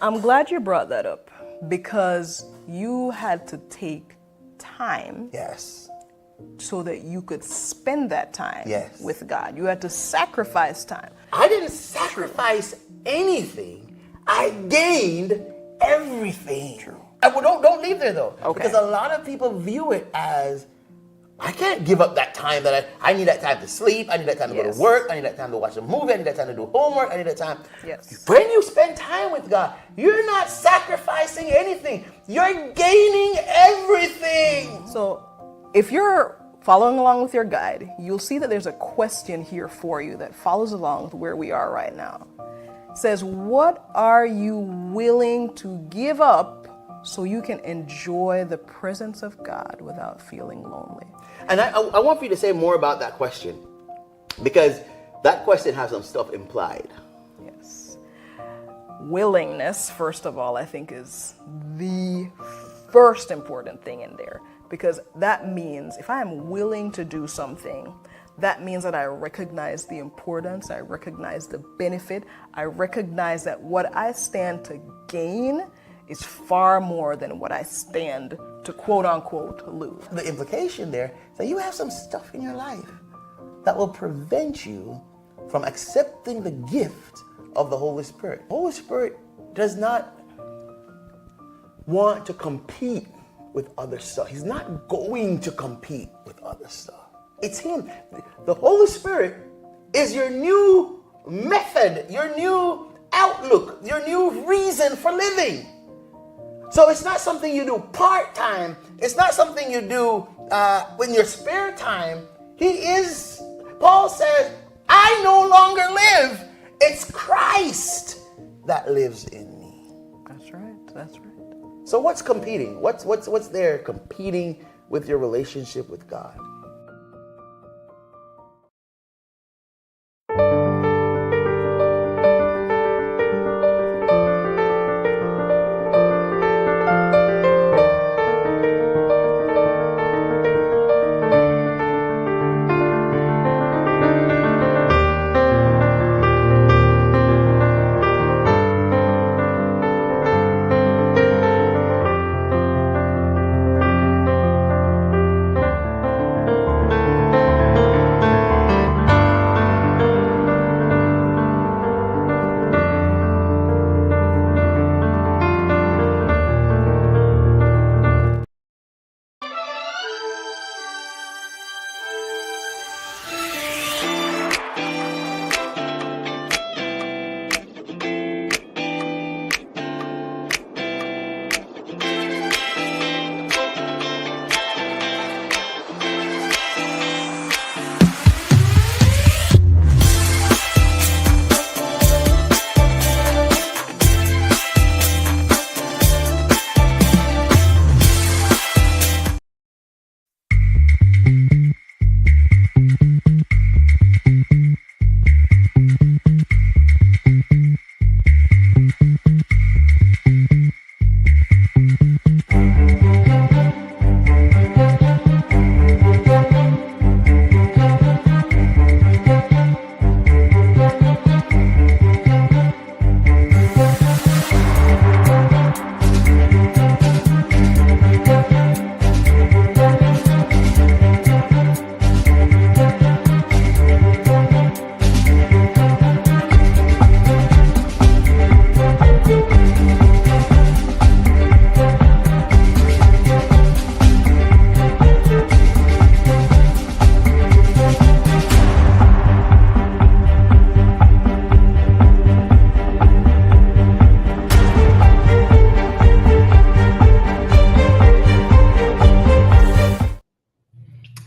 I'm glad you brought that up because you had to take time Yes. so that you could spend that time Yes. with God. You had to sacrifice time. I didn't sacrifice anything. I gained everything. True. Don't leave there though. Okay. Because a lot of people view it as, I can't give up that time that I need that time to sleep. I need that time to go to work. I need that time to watch a movie. I need that time to do homework. I need that time. Yes. When you spend time with God, you're not sacrificing anything. You're gaining everything. So if you're following along with your guide, you'll see that there's a question here for you that follows along with where we are right now. It says, what are you willing to give up so you can enjoy the presence of God without feeling lonely? And I want for you to say more about that question, because that question has some stuff implied. Yes. Willingness, first of all, I think is the first important thing in there, because that means if I am willing to do something, that means that I recognize the importance, I recognize the benefit, I recognize that what I stand to gain is far more than what I stand to quote unquote lose. The implication there is that you have some stuff in your life that will prevent you from accepting the gift of the Holy Spirit. Holy Spirit does not want to compete with other stuff. He's not going to compete with other stuff. It's Him. The Holy Spirit is your new method, your new outlook, your new reason for living. So it's not something you do part-time. It's not something you do in your spare time. Paul says, I no longer live. It's Christ that lives in me. That's right. That's right. So what's competing? What's there competing with your relationship with God?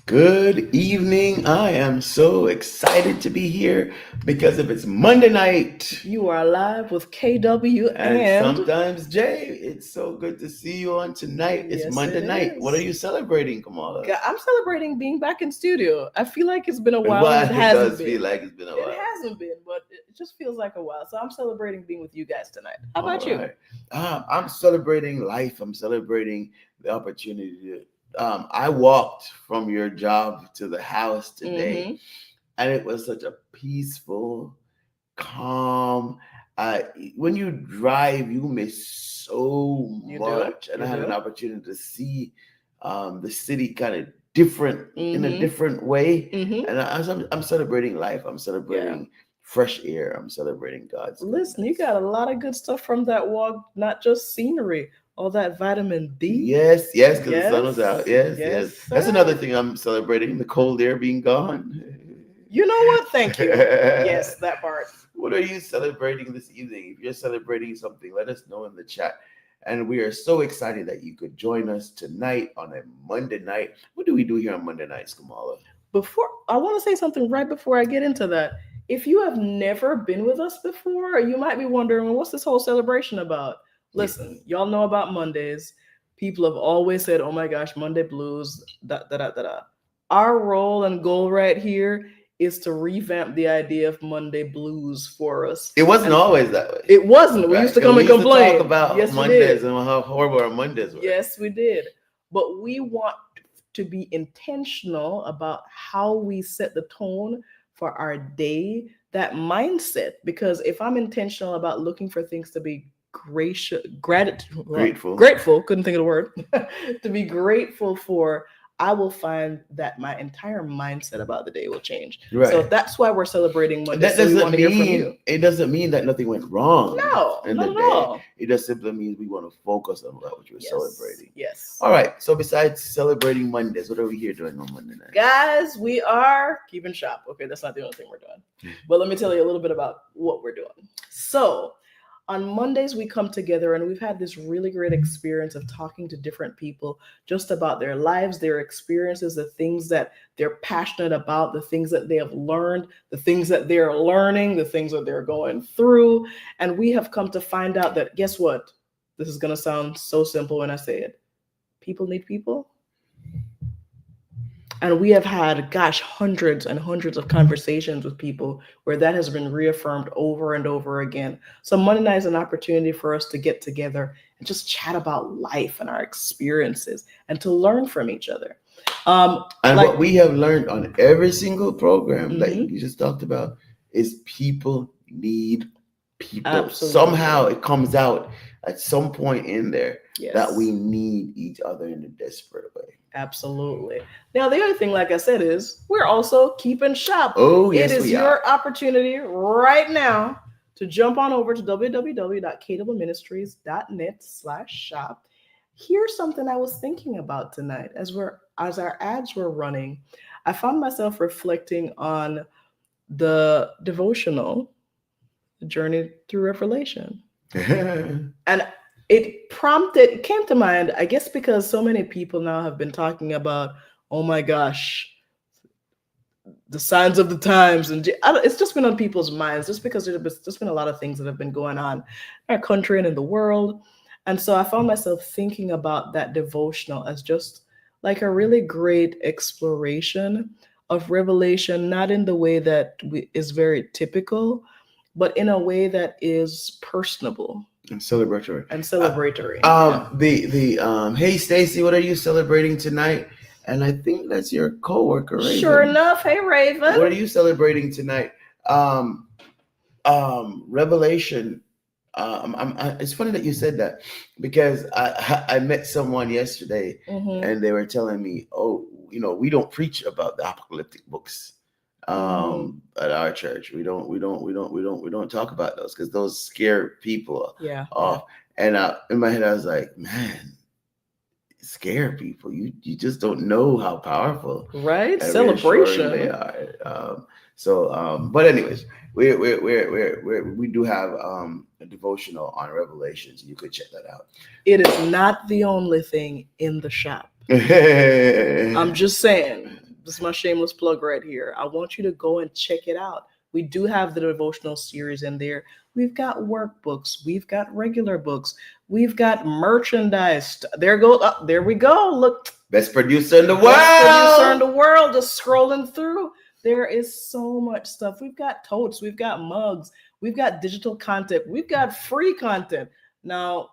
Good evening. I am so excited to be here because if it's Monday night, You are live with KW and sometimes Jay, it's so good to see you on tonight. It's Yes, Monday it night. is. What are you celebrating, Kamala? I'm celebrating being back in studio. I feel like it's been a while. Well, and it it hasn't does been. feel like it's been a while. It hasn't been, but it just feels like a while. So I'm celebrating being with you guys tonight. How about All you? right. I'm celebrating life. I'm celebrating the opportunity to. I walked from your job to the house today, Mhm. and it was such a peaceful, calm, when you drive, you miss so You do. much. And You I had do. an opportunity to see the city kind of different in a different way. And I'm celebrating life. I'm celebrating fresh air. I'm celebrating God's Listen, you goodness. got a lot of good stuff from that walk, not just scenery, all that vitamin D. Yes, because the sun was out. Yes. That's sir. another thing I'm celebrating, the cold air being gone. You know what? Thank you. Yes, that part. What are you celebrating this evening? If you're celebrating something, let us know in the chat. And we are so excited that you could join us tonight on a Monday night. What do we do here on Monday nights, Kamala? I want to say something right before I get into that. If you have never been with us before, you might be wondering, well, what's this whole celebration about? Listen, y'all know about Mondays. People have always said, oh my gosh, Monday blues, da da da da da. Our role and goal right here is to revamp the idea of Monday blues for us. It wasn't always that way. It wasn't. We used to come and complain. Talk about yes, Mondays and how horrible our Mondays were. Yes, we did. But we want to be intentional about how we set the tone for our day, that mindset. Because if I'm intentional about looking for things to be grateful, couldn't think of the word, to be grateful for, I will find that my entire mindset about the day will change. Right. So that's why we're celebrating Monday. That doesn't mean it doesn't mean that nothing went wrong. No, not at all. It just simply means we want to focus on what you're celebrating. Yes. All right. So besides celebrating Mondays, what are we here doing on Monday night? Guys, we are keeping shop. Okay, that's not the only thing we're doing. But let me tell you a little bit about what we're doing. So on Mondays, we come together and we've had this really great experience of talking to different people just about their lives, their experiences, the things that they're passionate about, the things that they have learned, the things that they're learning, the things that they're going through. And we have come to find out that, guess what? This is going to sound so simple when I say it. People need people. And we have had, hundreds and hundreds of conversations with people where that has been reaffirmed over and over again. So Monday night is an opportunity for us to get together and just chat about life and our experiences and to learn from each other. What we have learned on every single program that you just talked about is people need people. Absolutely. Somehow it comes out at some point in there that we need each other in a desperate way. Absolutely. Now, the other thing, like I said, is we're also keeping shop. Oh, yes, it is your opportunity right now to jump on over to www.kwministries.net/shop. Here's something I was thinking about tonight as our ads were running. I found myself reflecting on the devotional, The Journey Through Revelation. And it came to mind, I guess, because so many people now have been talking about, oh my gosh, the signs of the times. And it's just been on people's minds just because there's just been a lot of things that have been going on in our country and in the world. And so I found myself thinking about that devotional as just like a really great exploration of Revelation, not in the way that is very typical, but in a way that is personable. And celebratory. Hey Stacy, what are you celebrating tonight? And I think that's your coworker, Raven. Sure enough. Hey Raven. What are you celebrating tonight? Revelation. It's funny that you said that because I met someone yesterday and they were telling me, we don't preach about the apocalyptic books. At our church, we don't talk about those because those scare people off. And in my head, I was like, man, scare people. You just don't know how powerful, right? Celebration they are. But anyways, we do have a devotional on Revelations. You could check that out. It is not the only thing in the shop. I'm just saying. This is my shameless plug right here. I want you to go and check it out. We do have the devotional series in there. We've got workbooks. We've got regular books. We've got merchandise. There we go. Look. Best producer in the world. Just scrolling through. There is so much stuff. We've got totes. We've got mugs. We've got digital content. We've got free content. Now,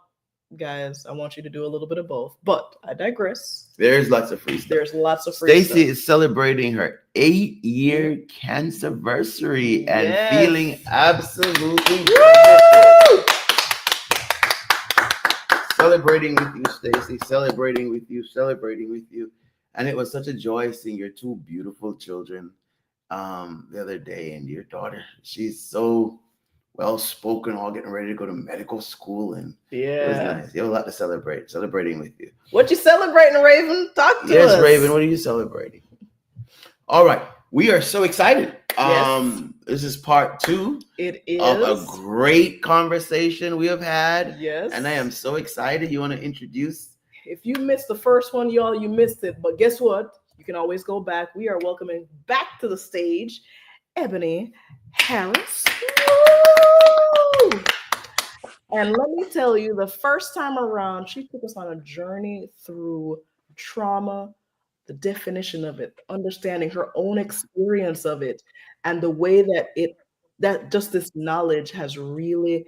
guys, I want you to do a little bit of both, but I digress. There's lots of free stuff. Stacy is celebrating her 8-year cancerversary and feeling Yes. absolutely Woo! wonderful. Celebrating with you, Stacy. Celebrating with you. Celebrating with you. And it was such a joy seeing your two beautiful children the other day. And your daughter, she's so well spoken, all getting ready to go to medical school, and it was Yeah. nice. You have a lot to celebrate. Celebrating with you. What you celebrating, Raven? Talk to Yes, Raven. us. What are you celebrating? All right, we are so excited. Yes. This is part 2 It of a is. great conversation we have had, Yes. and I am so excited. You want to introduce? If you missed the first one, y'all, you missed it. But guess what? You can always go back. We are welcoming back to the stage Ebony Harris. Woo! And let me tell you, the first time around, she took us on a journey through trauma, the definition of it, understanding her own experience of it, and the way that just this knowledge has really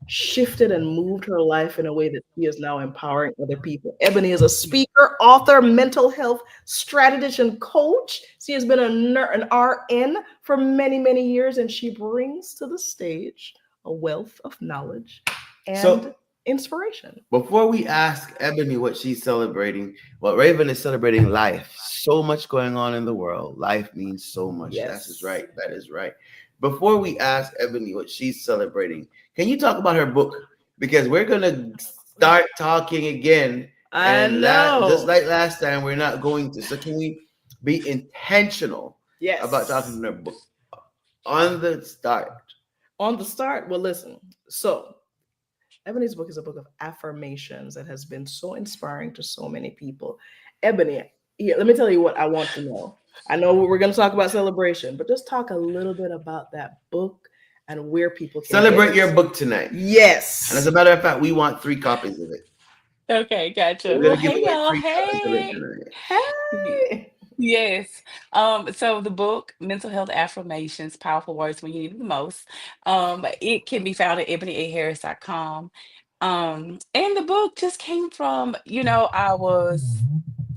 shifted and moved her life in a way that she is now empowering other people. Ebony is a speaker, author, mental health strategist, and coach. She has been an RN for many, many years, and she brings to the stage a wealth of knowledge and inspiration. Before we ask Ebony what she's celebrating, well, Raven is celebrating life. So much going on in the world. Life means so much. Yes. That is right. That is right. Before we ask Ebony what she's celebrating, can you talk about her book? Because we're going to start talking again. I know. Just like last time, we're not going to. So can we be intentional about talking about her book? On the start. On the start? Well, listen. So Ebony's book is a book of affirmations that has been so inspiring to so many people. Ebony, here, let me tell you what I want to know. I know we're going to talk about celebration, but just talk a little bit about that book and where people can celebrate your book tonight. Yes. And as a matter of fact, we want 3 copies of it. Okay, gotcha. We're gonna Well, give hey away y'all. 3 copies of it tonight. Hey. Yes. So the book, Mental Health Affirmations, Powerful Words When You Need It the Most, it can be found at ebonyaharris.com. And the book just came from,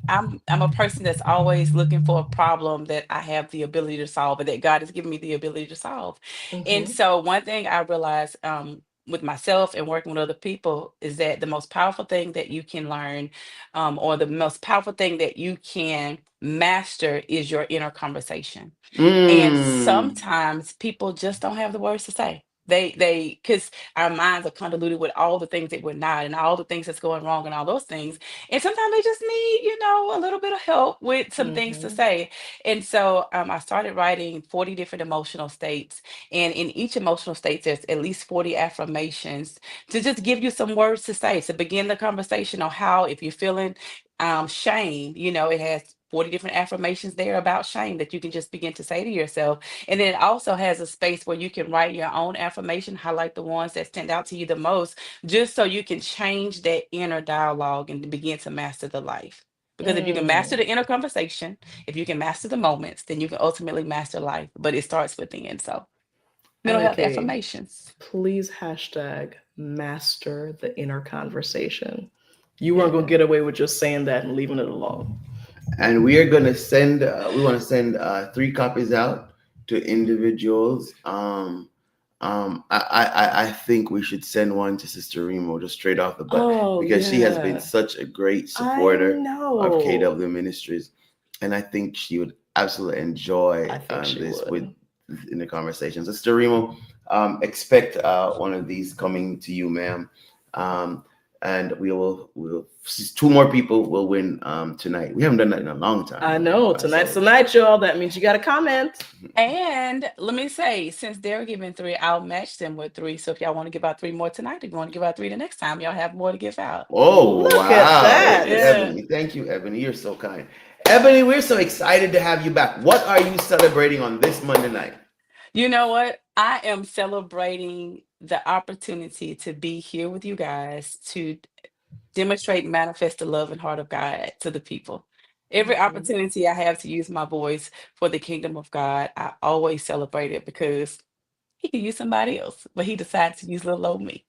I'm a person that's always looking for a problem that I have the ability to solve and that God has given me the ability to solve. And Mhm. so one thing I realized with myself and working with other people is that the most powerful thing that you can learn, or the most powerful thing that you can master is your inner conversation. And sometimes people just don't have the words to say. Because our minds are convoluted with all the things that we're not and all the things that's going wrong and all those things. And sometimes they just need, a little bit of help with some things to Mhm. say. And so I started writing 40 different emotional states. And in each emotional state, there's at least 40 affirmations to just give you some words to say, to begin the conversation on how, if you're feeling shame, it has 40 different affirmations there about shame that you can just begin to say to yourself. And then it also has a space where you can write your own affirmation, highlight the ones that stand out to you the most, just so you can change that inner dialogue and begin to master the life. Because if you can master the inner conversation, if you can master the moments, then you can ultimately master life. But it starts within. So, mental health MAK, affirmations. please hashtag master the inner conversation. You weren't going to get away with just saying that and leaving it alone. And we are going to send, we want to send 3 copies out to individuals. I think we should send one to Sister Remo just straight off the bat, because she has been such a great supporter of KW Ministries. And I think she would absolutely enjoy this in the conversation. Sister Remo, expect one of these coming to you, ma'am. And we'll 2 more people will win tonight. We haven't done that in a long time. I know. Tonight's the night, y'all. That means you got to comment. And let me say, since they're giving 3, I'll match them with 3. So if y'all want to give out 3 more tonight, if you want to give out 3 the next time, y'all have more to give out. Oh, Look wow. at that. Ebony, thank you, Ebony. You're so kind. Ebony, we're so excited to have you back. What are you celebrating on this Monday night? You know what? I am celebrating the opportunity to be here with you guys to demonstrate and manifest the love and heart of God to the people. Every opportunity I have to use my voice for the kingdom of God, I always celebrate it because he could use somebody else, but he decided to use little old me.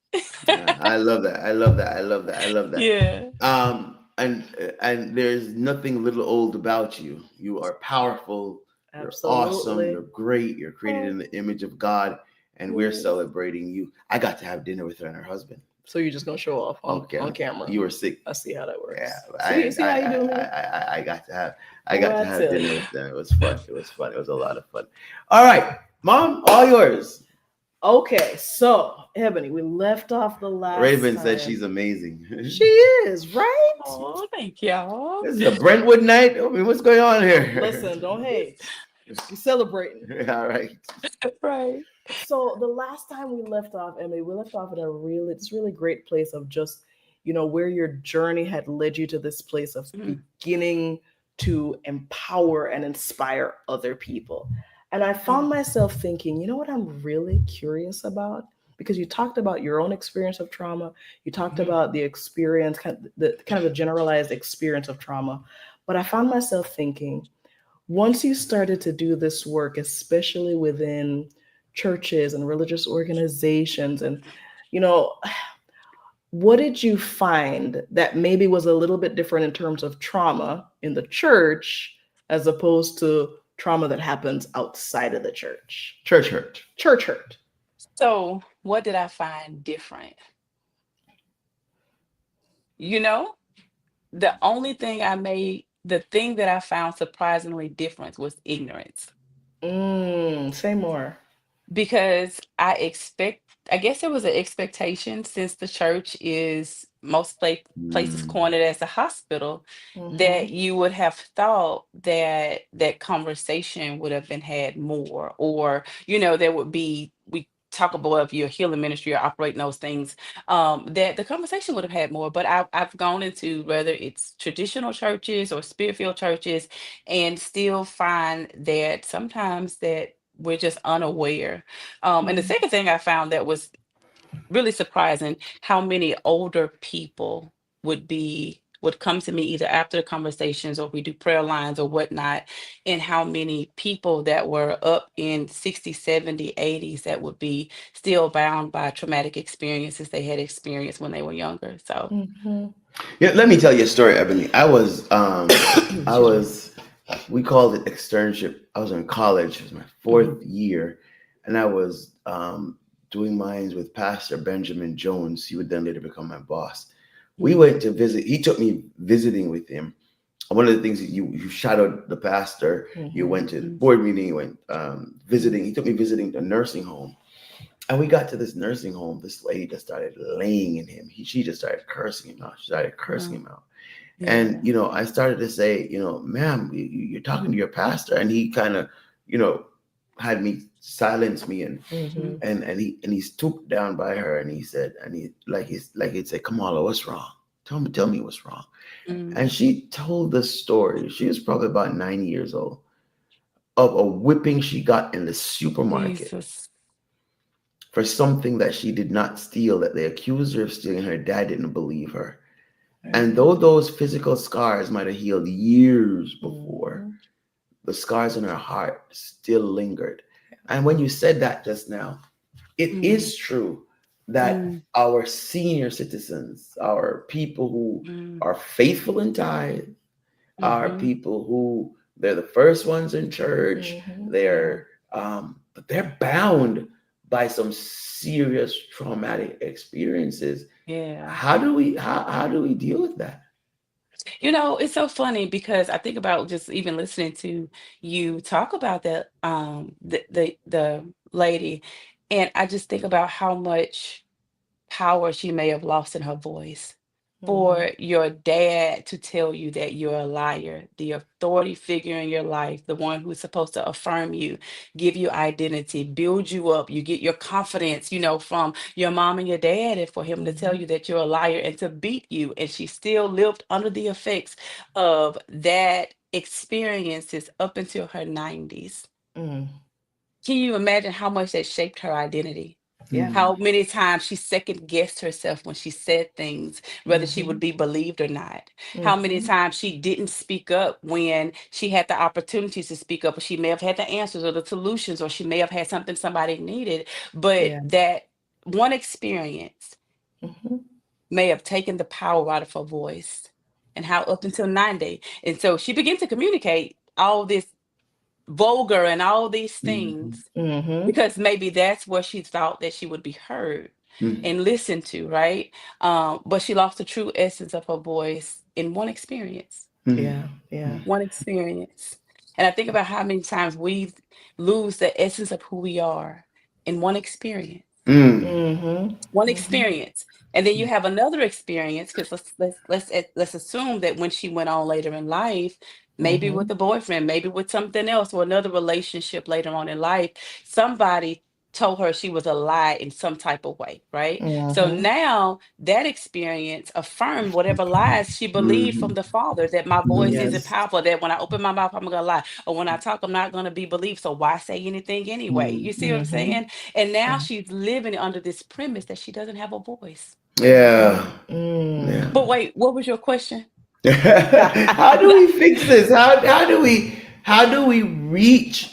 I love that. I love that. I love that. I love that. Yeah. and there's nothing little old about you. You are powerful. You're awesome. Absolutely. You're great. You're created Oh, in the image of God, and we're yes. celebrating you. I got to have dinner with her and her husband. So you're just gonna show off Okay, on camera. you were sick. I see how that Yeah, works. I See how you doing here? I Boy, got to I have tell dinner you. with them. It was fun. It was fun. It was a lot of fun. All right, Mom, all yours. Okay, so Ebony, we left off the last Raven said she's time. amazing. She is, right? Oh, thank y'all. This is a Brentwood night. I mean, what's going on here? Listen, don't hate. We celebrating. All right. Right. So the last time we left off, Emily, we left off at this really great place of just, where your journey had led you to this place of Mhm. beginning to empower and inspire other people. And I Yeah. found myself thinking, you know what I'm really curious about? Because you talked about your own experience of trauma, you talked Mhm. about the experience, kind of the generalized experience of trauma. But I found myself thinking, once you started to do this work, especially within churches and religious organizations, and you know, what did you find that maybe was a little bit different in terms of trauma in the church as opposed to trauma that happens outside of the church? Church hurt. Church hurt. So, what did I find different? You know, the thing that I found surprisingly different was ignorance. Say more. Because I guess there was an expectation since the church is places Mm. cornered as a hospital, Mm-hmm. that you would have thought that that conversation would have been had more, or there would be, we talk about if you're a healing ministry or operating those things, that the conversation would have had more. But I've gone into whether it's traditional churches or spirit-filled churches, and still find that sometimes that we're just unaware. And the second thing I found that was really surprising, how many older people would come to me either after the conversations or we do prayer lines or whatnot, and how many people that were up in 60, 70, 80s that would be still bound by traumatic experiences they had experienced when they were younger. So, Mm-hmm. Yeah, let me tell you a story, Ebony. I Excuse me. was, we called it externship. I was in college. It was my Mm-hmm. fourth year, and I was doing mines with Pastor Benjamin Jones. He would then later become my boss. We mm, went to visit. He took me visiting with him. One of the things that you shadowed the pastor. You Mm-hmm. went to the mm, board meeting. You went mm, visiting. He took me visiting the nursing home. And we got to this nursing home. This lady just started laying in him. She just started cursing him out. She started cursing mm, him out. And, yeah. I started to say, ma'am, you're talking to your pastor. And he kind of, you know, had me silence me, and Mm-hmm. Mm, he stooped down by her, and he said, and he'd say, Kamala, what's wrong? Tell me what's wrong. mm, And she told the story. She was probably about 9 years old, of a whipping she got in the supermarket Jesus. for something that she did not steal, that they accused her of stealing. Her dad didn't believe her. And Mm, though those physical scars might have healed years before, Mm-hmm. the scars in her heart still lingered. And when you said that just now, it mm, is true that mm, our senior citizens, our people who mm, are faithful in tithe, are mhm. people who they're the first ones in church. Mm-hmm. Yeah. But they're bound by some serious traumatic experiences. Yeah. How do we deal with that? It's so funny because I think about just even listening to you talk about the lady, and I just think about how much power she may have lost in her voice. Mm-hmm. For your dad to tell you that you're a liar, the authority figure in your life, the one who's supposed to affirm you, give you identity, build you up, you get your confidence, from your mom and your dad, and for him to tell Mm-hmm. you that you're a liar and to beat you. And she still lived under the effects of that experiences up until her 90s. Mm. Can you imagine how much that shaped her identity? Yeah. Mm. How many times she second guessed herself when she said things, whether she Mm-hmm. would be believed or not. How many Mm-hmm. times she didn't speak up when she had the opportunities to speak up, or she may have had the answers or the solutions, or she may have had something somebody needed. But Yeah. that one experience Mm-hmm. may have taken the power out of her voice. and how up until 90. And so she began to communicate all this vulgar and all these Mm-hmm. things Mm-hmm. because maybe that's where she thought that she would be heard Mm-hmm. and listened to, right? But she lost the true essence of her voice in one experience. Yeah. Yeah. One experience. And I think about how many times we lose the essence of who we are in one experience. Mm-hmm. Mm-hmm. One Mm-hmm. experience, and then you have another experience because let's assume that when she went on later in life, maybe Mm-hmm. with a boyfriend, maybe with something else or another relationship later on in life, somebody told her she was a lie in some type of way, right? So Mm-hmm. now that experience affirmed whatever lies she believed Mm-hmm. from the father, that my voice Mm-hmm. isn't Yes. powerful, that when I open my mouth I'm gonna lie, or when I talk I'm not gonna be believed, so why say anything anyway? You see what I'm Mm-hmm. saying? And now Yeah. she's living under this premise that she doesn't have a voice. Yeah. Yeah. But Mm. wait, what was your question? How do we fix this? How do we reach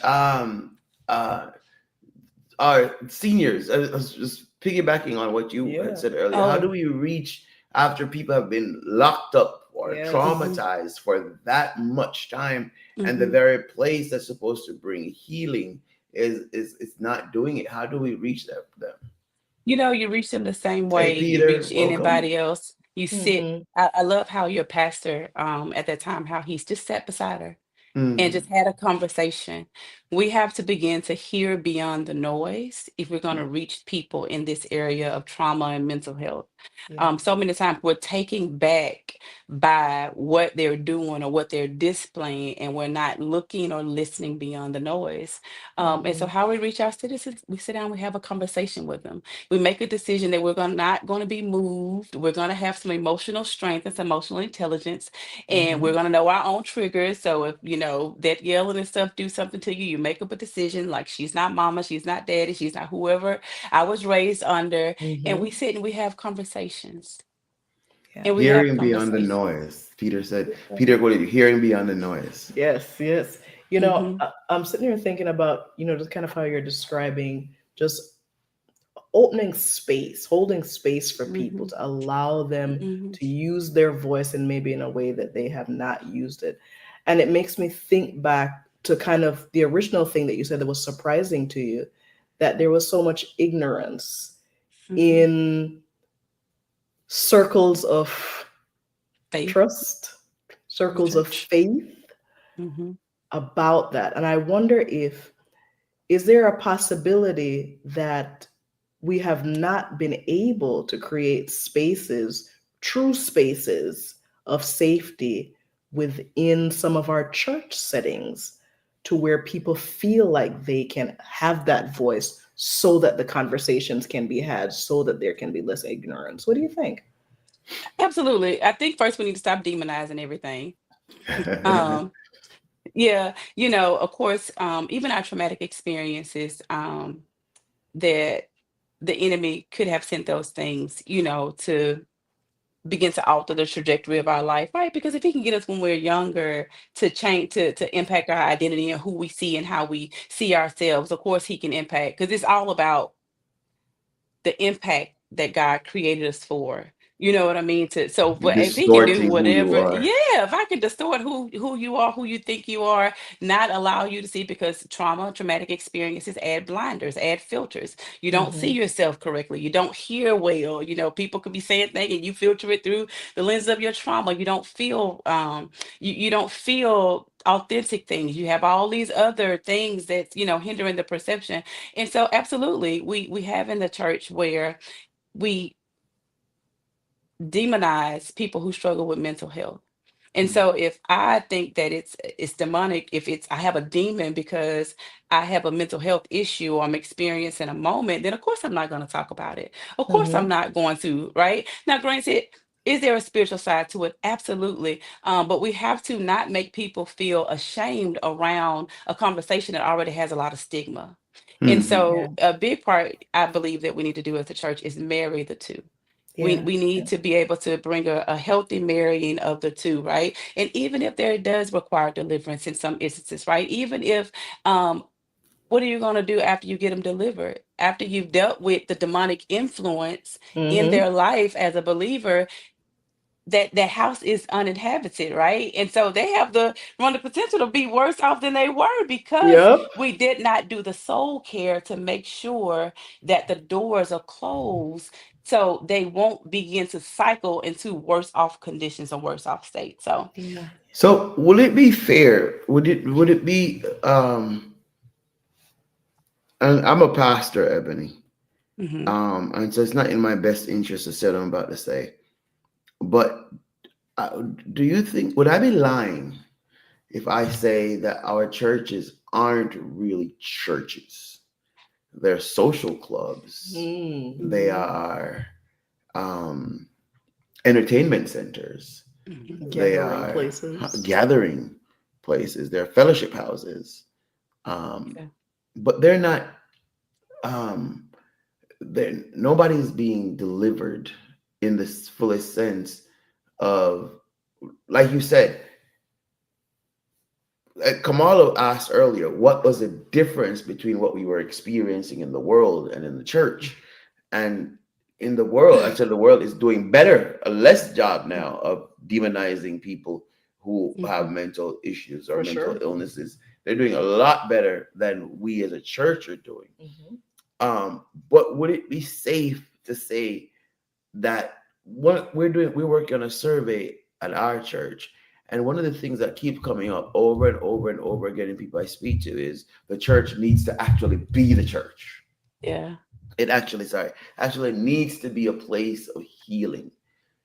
uh our seniors? I was just piggybacking on what you had Yeah. said earlier. How do Oh, we reach after people have been locked up or Yes. mhm, traumatized for that much time, and the mhm. very place that's supposed to bring healing is not doing it? How do we reach them? You reach them the same Hey, way you Peter, reach welcome. anybody else. You sit. Mm-hmm. I love how your pastor, at that time, how he's just sat beside her and just Mm, had a conversation. We have to begin to hear beyond the noise if we're going to reach people in this area of trauma and mental health. Yeah. So many times we're taking back by what they're doing or what they're displaying, and we're not looking or listening beyond the noise. And so, Mm-hmm. how we reach our citizens, we sit down, we have a conversation with them. We make a decision that not going to be moved. We're going to have some emotional strength and some emotional intelligence, and we're Mm-hmm. going to know our own triggers. So if that yelling and stuff do something to you, you make up a decision like she's not mama, she's not daddy, she's not whoever I was raised under, and we Mm-hmm. sit and we have conversations. Yeah. And we have hearing beyond the conversations. noise. Peter said, Yeah. Peter, what are you hearing beyond the noise? Yes. Yes. Mhm. I'm sitting here thinking about, just kind of how you're describing just opening space, holding space for people Mhm. to allow them Mhm. to use their voice and maybe in a way that they have not used it. And it makes me think back to kind of the original thing that you said that was surprising to you, that there was so much ignorance Mhm. in circles of Faith trust, in the circles of church. faith Mhm. about that. And I wonder if, is there a possibility that we have not been able to create spaces, true spaces of safety within some of our church settings to where people feel like they can have that voice so that the conversations can be had, so that there can be less ignorance? What do you think? Absolutely. I think first we need to stop demonizing everything. Um, yeah, of course, even our traumatic experiences, that the enemy could have sent those things, to begin to alter the trajectory of our life, right? Because if he can get us when we're younger to change, to impact our identity and who we see and how we see ourselves, of course he can impact, because it's all about the impact that God created us for. You know what I mean? But if he can do Distorting who you whatever, are. yeah, if I can distort who you are, who you think you are, not allow you to see, because traumatic experiences add blinders, add filters. You don't see Mm-hmm. yourself correctly. You don't hear well. People could be saying things and you filter it through the lens of your trauma. You don't feel you don't feel authentic things. You have all these other things that hindering the perception. And so absolutely, we have in the church where we demonize people who struggle with mental health. And so if I think that it's demonic, if it's I have a demon because I have a mental health issue or I'm experiencing a moment, then of course I'm not going to talk about it. Of course I'm Mm-hmm. not going to, right? Now, granted, is there a spiritual side to it? Absolutely. But we have to not make people feel ashamed around a conversation that already has a lot of stigma. And Mhm. Yeah. so a big part I believe that we need to do as a church is marry the two. we Yeah. we need to be able to bring a healthy marrying of the two, right? And even if there does require deliverance in some instances, right? Even if what are you going to do after you get them delivered? After you've dealt with the demonic influence in Mm-hmm. their life as a believer, that house is uninhabited, right? And so they have the run the potential to be worse off than they were because Yep. we did not do the soul care to make sure that the doors are closed so they won't begin to cycle into worse off conditions or worse off states. So Yeah. So will it be fair? Would it be and I'm a pastor, Ebony. mhm. And so it's not in my best interest to say what I'm about to say. But do you think would I be lying if I say that our churches aren't really churches? They're social clubs. They Mm. are um, entertainment centers. Mhm. They Gathering are places. gathering places. They're fellowship houses. Um, Yeah. but they're not. Um, nobody's being delivered in the fullest sense of, like you said, Kamala asked earlier, what was the difference between what we were experiencing in the world and in the church? And in the world, I said the world is doing better, a less job now of demonizing people who have Mhm. mental issues or For mental sure. illnesses. They're doing a lot better than we as a church are doing. Hmm. But would it be safe to say that what we're working on a survey at our church, and one of the things that keeps coming up over and over and over again in people I speak to is the church needs to actually be the church. Yeah. It actually, sorry, actually needs to be a place of healing.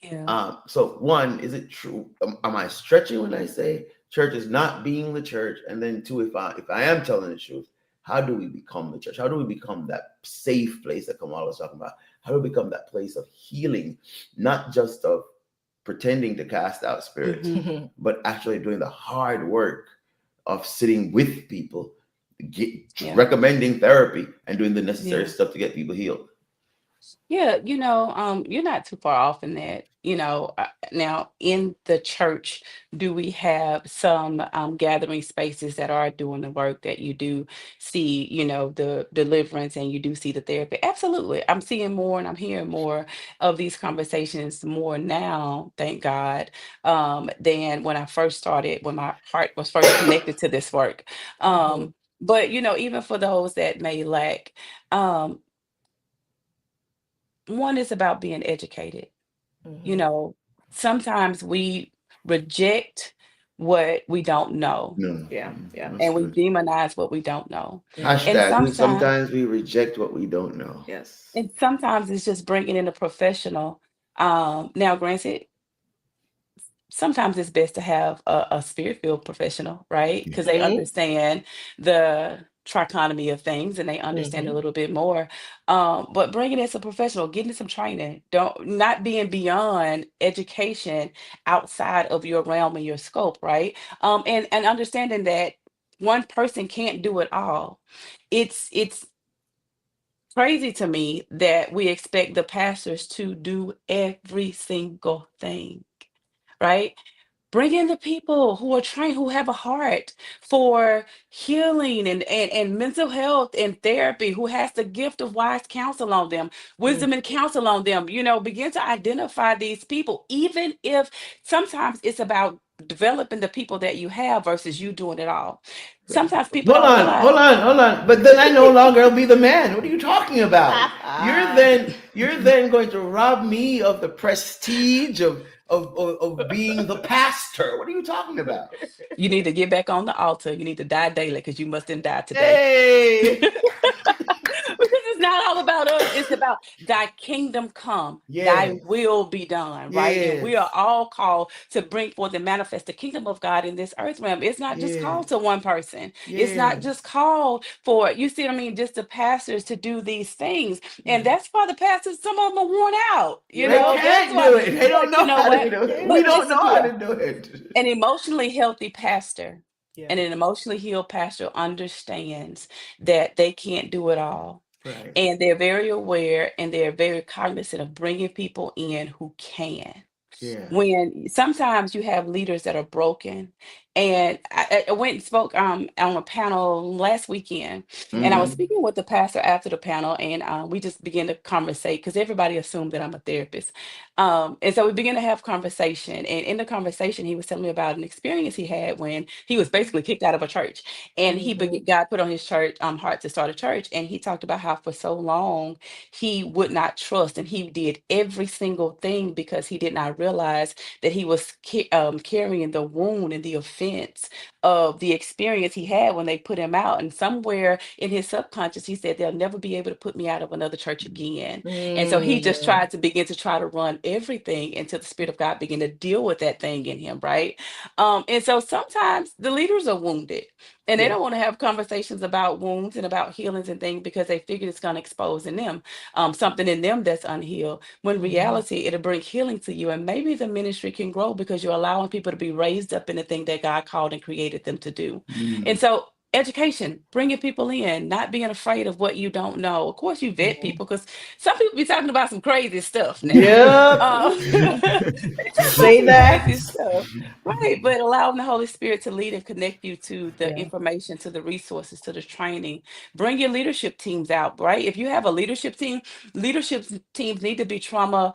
Yeah. So one, is it true? Am I stretching when I say church is not being the church? And then two, if I am telling the truth, how do we become the church? How do we become that safe place that Kamala was talking about? How do we become that place of healing, not just of pretending to cast out spirits, Mhm. but actually doing the hard work of sitting with people, get, Yeah. recommending therapy, and doing the necessary Yeah. stuff to get people healed. Yeah, you're not too far off in that. Now in the church, do we have some gathering spaces that are doing the work that you do see, the deliverance and you do see the therapy? Absolutely. I'm seeing more and I'm hearing more of these conversations more now, thank God, than when I first started, when my heart was first connected to this work. Hmm. But even for those that may lack, um, one is about being educated. You Hmm. know, sometimes we reject what we don't know No, Yeah. Yeah. that's and we good. demonize what we don't know. Hmm. And Hashtag, sometimes sometimes we reject what we don't know. Yes. and sometimes it's just bringing in a professional. Now granted, sometimes it's best to have a spirit-filled professional, right? Because they Hmm. understand the trichotomy of things and they understand a Hmm. little bit more. But bringing in some professional, getting some training, don't not being beyond education outside of your realm and your scope, right? And understanding that one person can't do it all. It's crazy to me that we expect the pastors to do every single thing, right? Bring in the people who are trained, who have a heart for healing and mental health and therapy, who has the gift of wise counsel on them, wisdom and counsel on them. Begin to identify these people, even if sometimes it's about developing the people that you have versus you doing it all. Sometimes people Hold don't on, realize. hold on, hold on. But then I no longer will be the man. What are you talking about? You're then going to rob me of the prestige of being the pastor. What are you talking about? You need to get back on the altar. You need to die daily because you mustn't die today. Hey. Because it's not all about us. It's about thy kingdom come, thy Yes. will be done, right? And we are Yes. all called to bring forth and manifest the kingdom of God in this earth realm. It's not just Yes. called to one person. It's not Yes. just called for, you see what I mean, just the pastors to do these things. And that's why the pastors, some of them are worn out, They That's can't why. do it. They don't But you know know how to what? do it. We But don't listen know how here, to do it. an emotionally healthy pastor Yeah. and an emotionally healed pastor understands that they can't do it all. Right. And they're very aware and they're very cognizant of bringing people in who can. Yeah. When sometimes you have leaders that are broken And I went and spoke on a panel last weekend, and I was Mm-hmm. speaking with the pastor after the panel, and we just began to conversate because everybody assumed that I'm a therapist. And so we began to have conversation, and in the conversation, he was telling me about an experience he had when he was basically kicked out of a church, and God put on his church heart to start a church, and he talked about how for so long he would not trust, and he did every single thing because he did not realize that he was carrying the wound and the offense of the experience he had when they put him out. And somewhere in his subconscious, he said, they'll never be able to put me out of another church again. And so he just Mm. tried to begin to try to run everything until the Spirit of God began to deal with that thing in him, right? And so sometimes the leaders are wounded and they Yeah. don't want to have conversations about wounds and about healings and things because they figured it's going to expose in them something in them that's unhealed. When reality, it'll bring healing to you. And maybe the ministry can grow because you're allowing people to be raised up in the thing that God called and created them to do. And so education, bringing people in, not being afraid of what you don't know. Of course, you vet people because some people be talking about some crazy stuff now. Yep. They talk about Say some that. crazy stuff, right? But allowing the Holy Spirit to lead and connect you to the Yeah. information, to the resources, to the training. Bring your leadership teams out, right? If you have a leadership teams need to be trauma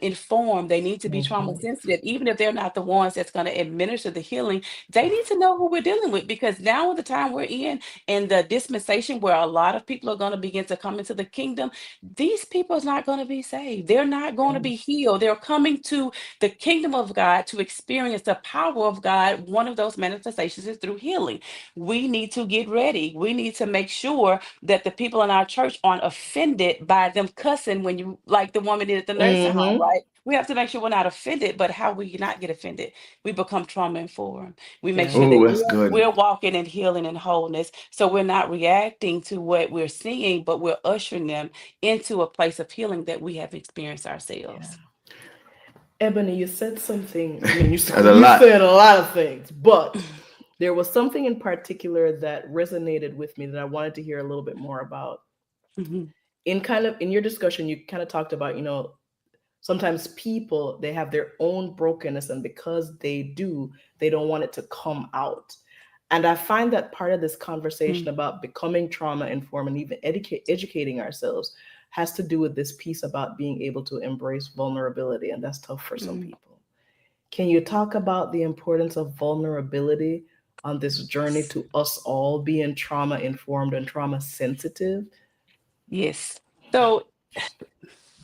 informed. They need to be trauma sensitive, even if they're not the ones that's going to administer the healing. They need to know who we're dealing with because now, in the time we're in the dispensation where a lot of people are going to begin to come into the kingdom, these people are not going to be saved. They're not going to be healed. They're coming to the kingdom of God to experience the power of God. One of those manifestations is through healing. We need to get ready. We need to make sure that the people in our church aren't offended by them cussing when you, like the woman did at the nursing home, Mm-hmm. right? We have to make sure we're not offended, but how we not get offended? We become trauma informed. We make Yeah. sure Oh, that that's good. we're walking in healing and wholeness. So we're not reacting to what we're seeing, but we're ushering them into a place of healing that we have experienced Yeah. ourselves. Ebony, you said something. I mean, That's a you lot. said a lot of things, but there was something in particular that resonated with me that I wanted to hear a little bit more about. Mhm. In your discussion, you kind of talked about, sometimes people, they have their own brokenness, and because they do, they don't want it to come out. And I find that part of this conversation Mm. about becoming trauma informed and even educating ourselves has to do with this piece about being able to embrace vulnerability, and that's tough for some Mm. people. Can you talk about the importance of vulnerability on this journey Yes. to us all being trauma informed and trauma sensitive? Yes. So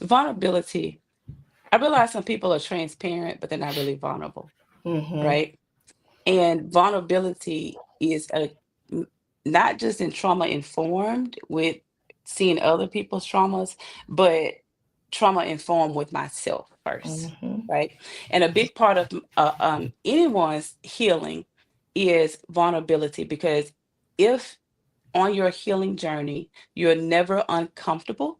vulnerability. I realize some people are transparent, but they're not really vulnerable, Mm-hmm. right? And vulnerability is n- not just in trauma informed with seeing other people's traumas, but trauma informed with myself first, Mm-hmm. right? And a big part of anyone's healing is vulnerability because if on your healing journey you're never uncomfortable,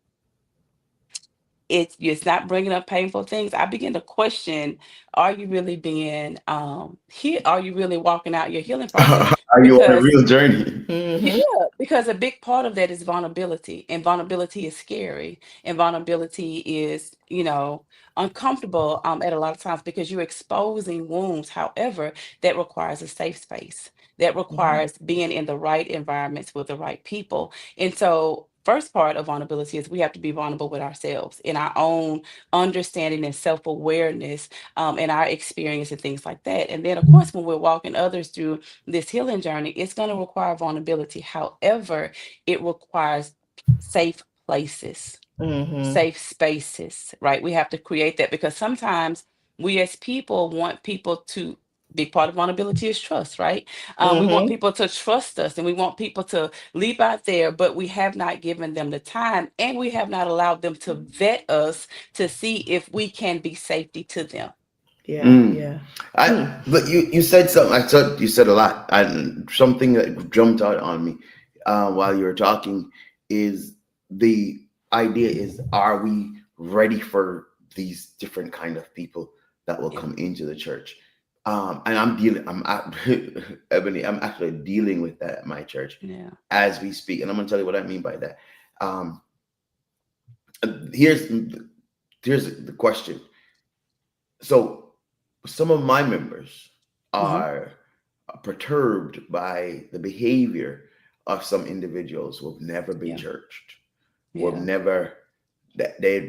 it's not bringing up painful things, I begin to question, are you really being are you really walking out your healing process? Are you on a Because real journey? yeah, Mm-hmm. because a big part of that is vulnerability, and vulnerability is scary, and vulnerability is, uncomfortable at a lot of times because you're exposing wounds. However, that requires a safe space. That Mm-hmm. requires being in the right environments with the right people. And so, first part of vulnerability is we have to be vulnerable with ourselves in our own understanding and self-awareness, and our experience and things like that. And then, of course, when we're walking others through this healing journey, it's going to require vulnerability. However, it requires safe places, Mm-hmm. safe spaces, right? We have to create that because sometimes we as people want people to. Big part of vulnerability is trust, right? We want Mm-hmm. people to trust us and we want people to leap out there, but we have not given them the time and we have not allowed them to vet us to see if we can be safety to them. Yeah, Mm. yeah. I Hmm. but you said something. I thought you said a lot, and something that jumped out on me while you were talking is the idea is, are we ready for these different kind of people that will Yeah. come into the church? And I'm dealing. Ebony. I'm actually dealing with that at my church Yeah. as we speak, and I'm going to tell you what I mean by that. Um, here's the question. So some of my members Hmm. are perturbed by the behavior of some individuals who have never been Yeah. churched, who have Yeah. never that the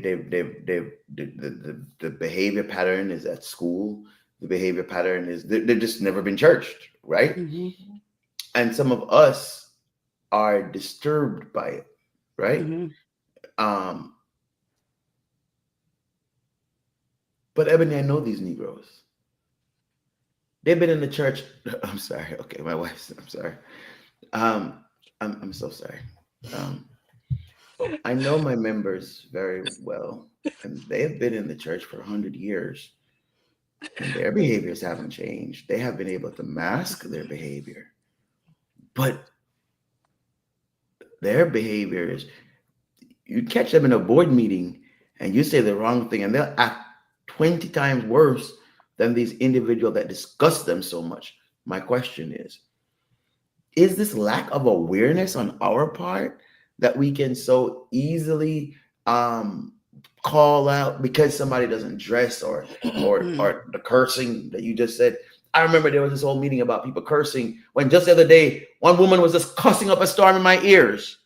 behavior pattern is at school. The behavior pattern is they've just never been churched, right? Mhm. And some of us are disturbed by it, right? Mhm. Um, but Ebony, I know these Negroes. They've been in the church. I'm sorry. Okay, my wife's. I'm sorry. Um, I'm so sorry. Um, I know my members very well, and they have been in the church for 100 years, and their behaviors haven't changed. They have been able to mask their behavior, but their behavior is you catch them in a board meeting and you say the wrong thing, and they'll act 20 times worse than these individuals that disgust them so much. My question is this lack of awareness on our part that we can so easily um call out because somebody doesn't dress Mhm. or the cursing that you just said. I remember there was this whole meeting about people cursing when just the other day one woman was just cussing up a storm in my ears.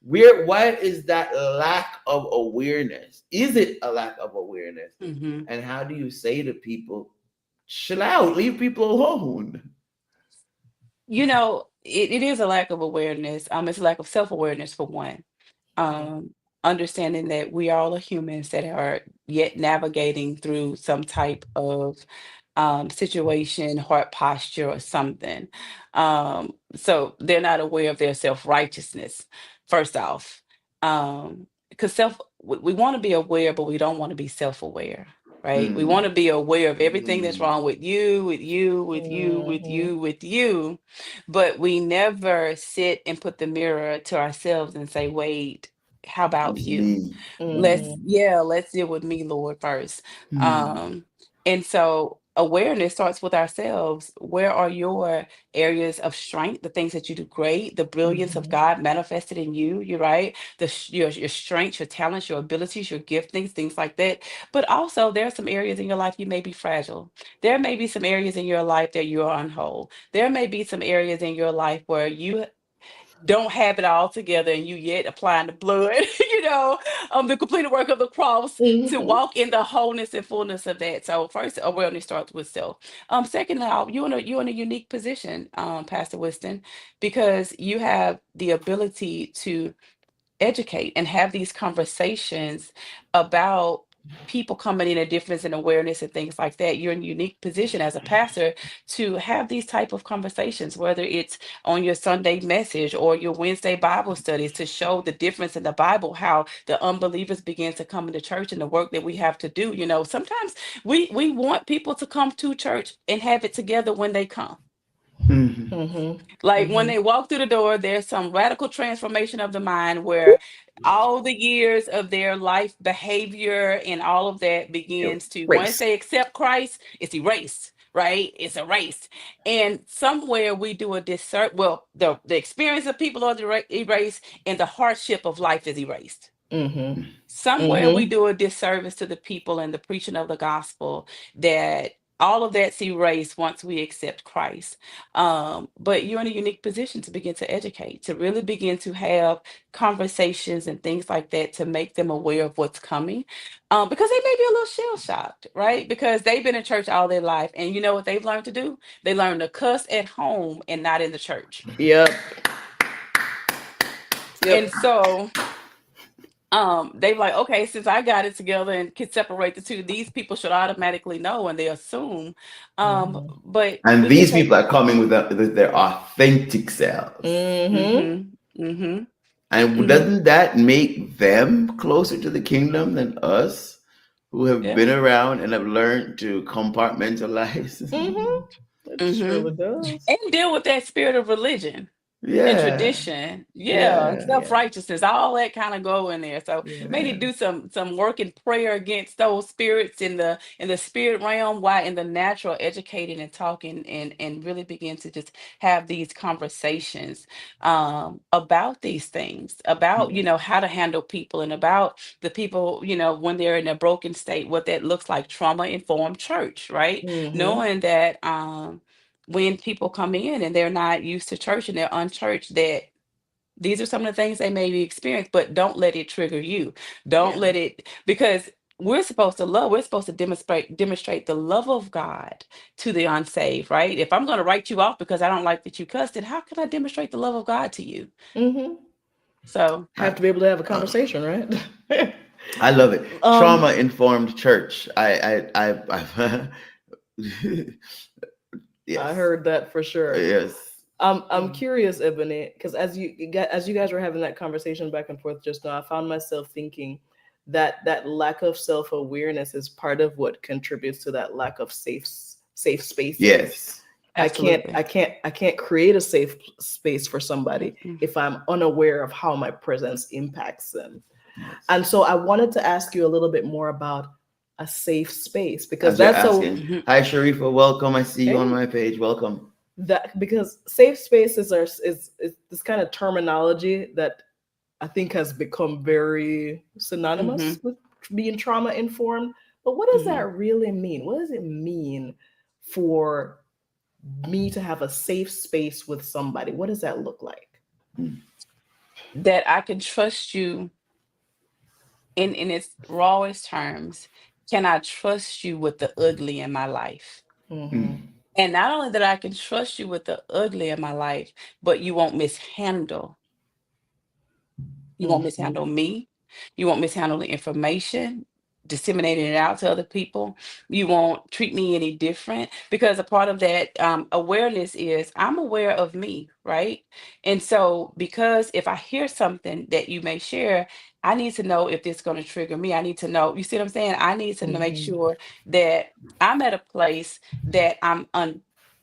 Where what is that lack of awareness? Is it a lack of awareness? Mhm. And how do you say to people, chill out, leave people alone? It is a lack of awareness. It's a lack of self-awareness for one. um, Understanding that we all are humans that are yet navigating through some type of situation, heart posture, or something. So they're not aware of their self righteousness, first off. Because we want to be aware, but we don't want to be self aware. Right? We want Mm. to be aware of everything that's Mm. wrong with you, with you, with you, with Mhm. you, with you, but we never sit and put the mirror to ourselves and say, wait, how about It's you? me. Let's, Mhm. yeah, let's deal with me, Lord, first. Mm. Um, and so awareness starts with ourselves. Where are your areas of strength, the things that you do great, the brilliance of Mhm. God manifested in you, you're right, your strengths, your talents, your abilities, your giftings, things like that. But also there are some areas in your life you may be fragile. There may be some areas in your life that you're unwhole. There may be some areas in your life where you don't have it all together and you yet applying the blood, the completed work of the cross to Mhm. walk in the wholeness and fullness of that. So first awareness starts with self. Second, now you're in a unique position, Pastor Wiston, because you have the ability to educate and have these conversations about people coming in a difference in awareness and things like that. You're in a unique position as a pastor to have these type of conversations, whether it's on your Sunday message or your Wednesday Bible studies, to show the difference in the Bible, how the unbelievers begin to come into church and the work that we have to do. Sometimes we want people to come to church and have it together when they come. Mhm. Mhm. Like when Mhm. they walk through the door, there's some radical transformation of the mind where all the years of their life behavior and all of that begins to, once Race. they accept Christ, it's erased, right? It's erased. And somewhere we do a discern, well, the experience of people are erased and the hardship of life is erased. Mhm. Somewhere we Mhm. do a disservice to the people and the preaching of the gospel, that all of that's erased once we accept Christ. But you're in a unique position to begin to educate, to really begin to have conversations and things like that to make them aware of what's coming. Because they may be a little shell shocked, right? Because they've been in church all their life. And you know what they've learned to do? They learn to cuss at home and not in the church. Yep. And Yep. so they like, okay, since I got it together and can separate the two, these people should automatically know, and they assume. Mhm. But And we can these take. people are coming with their authentic selves. Mhm. Mm-hmm. Mm-hmm. And Mm-hmm. doesn't that make them closer to the kingdom than us who have been Yeah. around and have learned to compartmentalize? Mhm. It Mm-hmm. surely does. And deal with that spirit of religion and Yeah, tradition, yeah, yeah, yeah, self-righteousness, all that kind of go in there. So may need yeah. to do some work in prayer against those spirits in the spirit realm, while in the natural educating and talking and really begin to just have these conversations about these things, about how to handle people, and about the people, when they're in a broken state, what that looks like, trauma informed church, right? Mhm. Knowing that when people come in and they're not used to church and they're unchurched, that these are some of the things they maybe experience, but don't let it trigger you. Don't Yeah. let it, because we're supposed to love, we're supposed to demonstrate the love of God to the unsaved, right? If I'm going to write you off because I don't like that you cussed it, how can I demonstrate the love of God to you? Mm-hmm. So, Have to be able to have a conversation, right? I love it. um, Trauma informed church. I I yes, heard that for sure. yes. I'm curious, Ebony, because as you guys were having that conversation back and forth just now, I found myself thinking that that lack of self awareness is part of what contributes to that lack of safe spaces. Yes. absolutely. I can't create a safe space for somebody Mhm. if I'm unaware of how my presence impacts them. Yes. And so I wanted to ask you a little bit more about a safe space because As you're that's a asking, Mhm. hi Sharifa, welcome. I see you on hey, my page. Welcome. that because safe spaces is this kind of terminology that I think has become very synonymous Mhm. with being trauma informed. But what does Mhm. that really mean? What does it mean for me to have a safe space with somebody? What does that look like? Mm, That I can trust you in its rawest terms. Can I trust you with the ugly in my life? Mm-hmm. mm, And not only that I can trust you with the ugly in my life, but you won't mishandle. You won't Mm-hmm. mishandle me. You won't mishandle the information, disseminating it out to other people. You won't treat me any different, because a part of that awareness is I'm aware of me, right? And so, because if I hear something that you may share, I need to know if it's going to trigger me. I need to know, you see what I'm saying? I need to make Mm-hmm. sure that I'm at a place that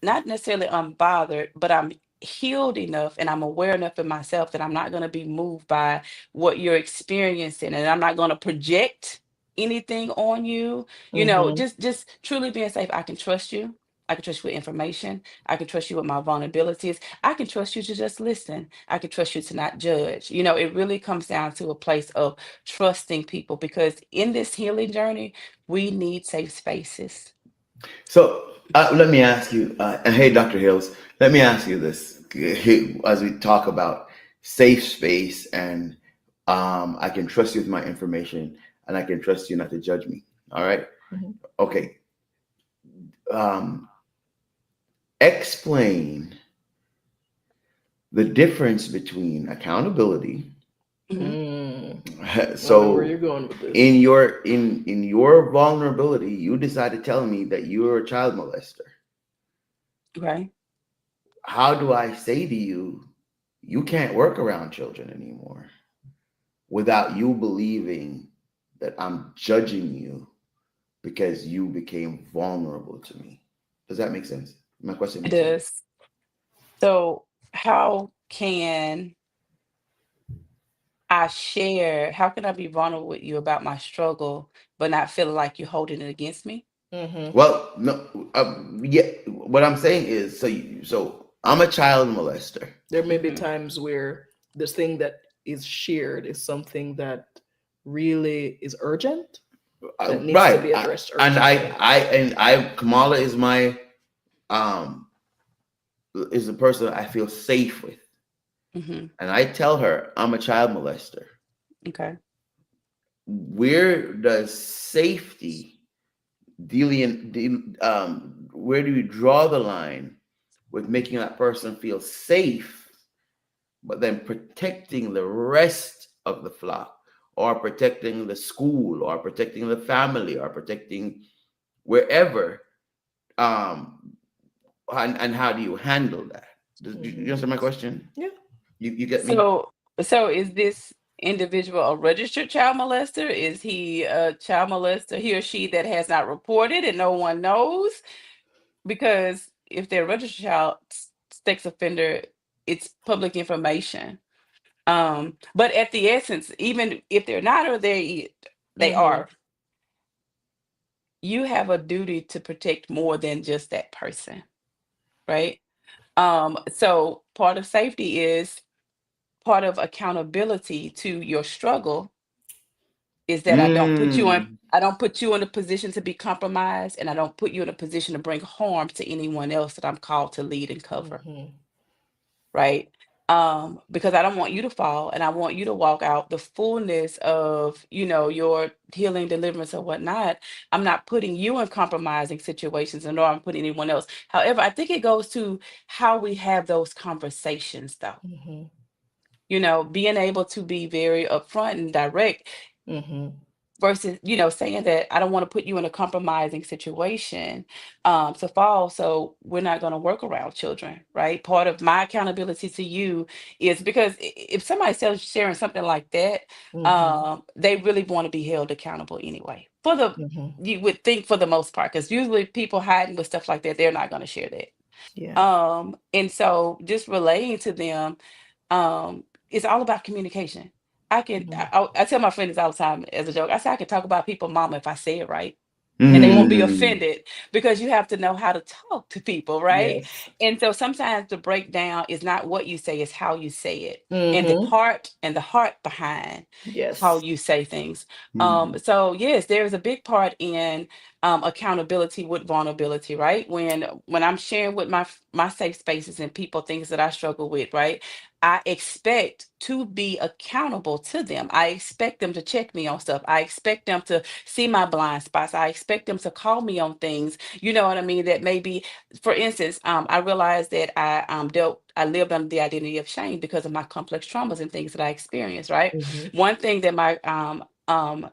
not necessarily unbothered, but I'm healed enough and I'm aware enough in myself that I'm not going to be moved by what you're experiencing, and I'm not going to project anything on you. Mm-hmm. Just truly being safe. I can trust you. I can trust you with information. I can trust you with my vulnerabilities. I can trust you to just listen. I can trust you to not judge. It really comes down to a place of trusting people, because in this healing journey, we need safe spaces. So let me ask you, and hey, Dr. Hills, let me ask you this as we talk about safe space and I can trust you with my information and I can trust you not to judge me. All right. Mm-hmm. Okay. Um, Explain the difference between accountability. Hmm. Mm. I know where you're So going with this. in your vulnerability, you decide to tell me that you're a child molester. Okay. How do I say to you, you can't work around children anymore without you believing that I'm judging you because you became vulnerable to me? Does that make sense? My question It makes sense. does. So, how can how can I be vulnerable with you about my struggle, but not feeling like you're holding it against me? Mm-hmm. Well, no, yeah. What I'm saying is, so I'm a child molester. There may be Hmm. times where this thing that is shared is something that really is urgent, that needs to Right. be addressed And urgently. Kamala is um the person I feel safe with. Hmm. And I tell her I'm a child molester. Okay. Where does safety where do you draw the line with making that person feel safe, but then protecting the rest of the flock, or protecting the school, or protecting the family, or protecting wherever? Um, and how do you handle that? You Mm-hmm. answer my question? Yeah. You get me? So is this individual a registered child molester? Is he a child molester, he or she that has not reported and no one knows? Because if they're a registered sex offender, it's public information. But at the essence, even if they're not or they Mm-hmm. are, you have a duty to protect more than just that person, right? So part of safety is part of accountability to your struggle is that Mm. I don't put you in a position to be compromised, and I don't put you in a position to bring harm to anyone else that I'm called to lead and cover, Mm-hmm. right? Because I don't want you to fall, and I want you to walk out the fullness of, your healing, deliverance, or whatnot. I'm not putting you in compromising situations, and nor I'm putting anyone else. However, I think it goes to how we have those conversations, though. Mm-hmm. Being able to be very upfront and direct Mm-hmm. versus saying that I don't want to put you in a compromising situation to fall, so we're not going to work around children, right? Part of my accountability to you is because if somebody's sharing something like that, Mm-hmm. they really want to be held accountable anyway, for the Mm-hmm. you would think, for the most part, because usually people hiding with stuff like that, they're not going to share that. Yeah. And so just relaying to them, it's all about communication. Mm-hmm. I tell my friends all the time as a joke. I say I can talk about people mama if I say it right, and they won't be Mm. offended, because you have to know how to talk to people, right? Yes. And so sometimes the breakdown is not what you say, it's how you say it, and Mm-hmm. the heart behind how Yes. you say things. Mm. So yes, there's a big part in accountability with vulnerability, right? When I'm sharing with my safe spaces and people things that I struggle with, right? I expect to be accountable to them. I expect them to check me on stuff. I expect them to see my blind spots. I expect them to call me on things. You know what I mean? That maybe, for instance, I realized that I lived under the identity of shame because of my complex traumas and things that I experienced. Right. Mm-hmm. One thing that my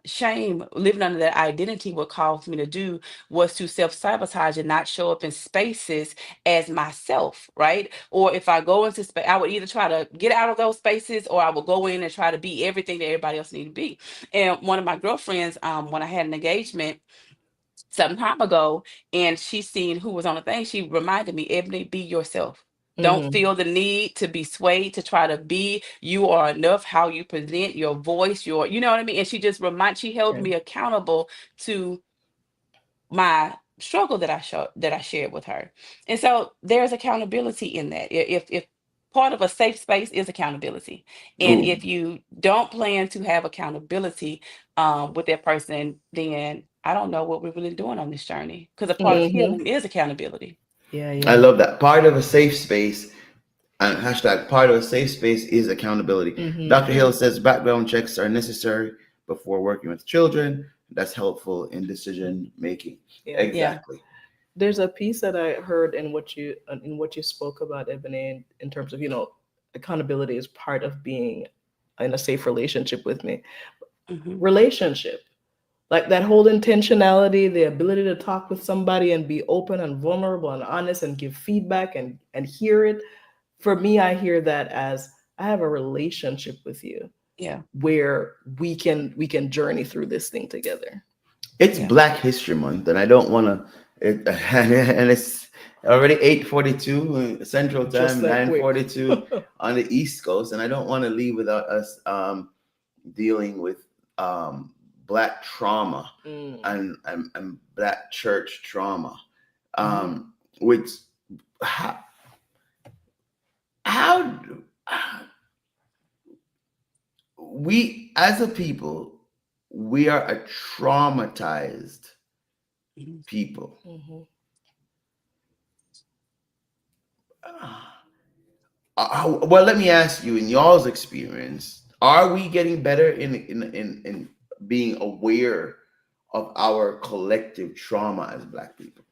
shame, living under that identity, would cause me to do was to self sabotage and not show up in spaces as myself, right? Or if I go into space, I would either try to get out of those spaces, or I would go in and try to be everything that everybody else needed to be. And one of my girlfriends, when I had an engagement some time ago, and she seen who was on the thing, she reminded me, Ebony, be yourself. Don't Mm-hmm. feel the need to be swayed to try to be. You are enough. How you present your voice, you know what I mean? And she held Yeah. me accountable to my struggle that I shared with her. And so there's accountability in that. If part of a safe space is accountability, and Ooh. if you don't plan to have accountability with that person, then I don't know what we're really doing on this journey, because a part of Mm-hmm. healing is accountability. Yeah. I Yeah. love that. Part of a safe space, and hashtag part of a safe space is accountability. Mm-hmm. Dr. Hill says background checks are necessary before working with children. That's helpful in decision making. Yeah. Yeah. Exactly. There's a piece that I heard in what you spoke about, Ebony, in terms of accountability is part of being in a safe relationship with me. Hmm. Relationship, like that whole intentionality, the ability to talk with somebody and be open and vulnerable and honest and give feedback and hear it. For me, I hear that as I have a relationship with you Yeah. where we can journey through this thing together. It's Yeah. Black History Month, and I don't want to. And it's already 8:42 Central Just Time, that quick. 9:42 on the East Coast, and I don't want to leave without us dealing with Black trauma Mm. and Black church trauma, Mm-hmm. which how, how do- we as a people, we are a traumatized Mhm. people. Mm-hmm. Well, let me ask you, in y'all's experience, are we getting better in being aware of our collective trauma as Black people?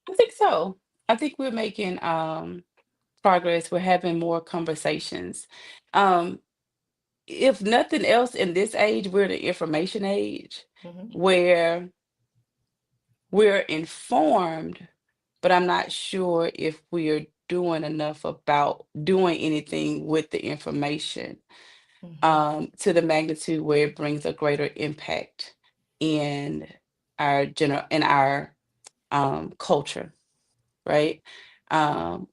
I think so. I think we're making progress. We're having more conversations. Um, if nothing else, in this age, we're the information age, Mm-hmm. where we're informed, but I'm not sure if we are doing enough about doing anything with the information, Mm-hmm. to the magnitude where it brings a greater impact in our culture, right? Um,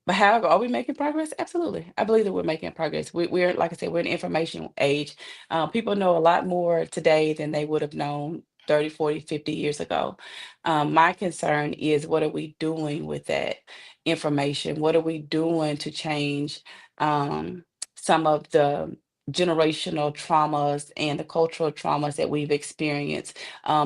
But however, are we making progress? Absolutely. I believe that we're making progress. We're, like I said, we're in the information age. People know a lot more today than they would have known 30, 40, 50 years ago. My concern is, what are we doing with that information? What are we doing to change some of the generational traumas and the cultural traumas that we've experienced,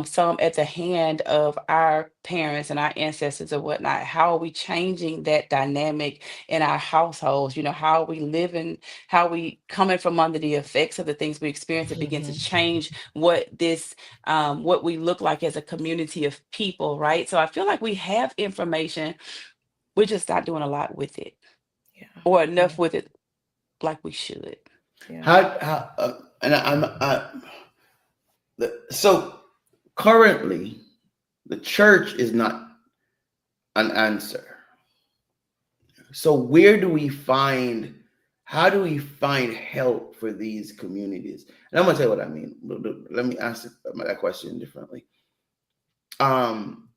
some at the hand of our parents and our ancestors or whatnot. How are we changing that dynamic in our households? How are we living, how are we coming from under the effects of the things we experience and begin to change what we look like as a community of people, right? So I feel like we have information, we're just not doing a lot with it Yeah. or enough with it like we should. Yeah. How and so currently the church is not an answer. So where do we find, how do we find help for these communities? And I'm gonna tell you what I mean. Let me ask that question differently. Um,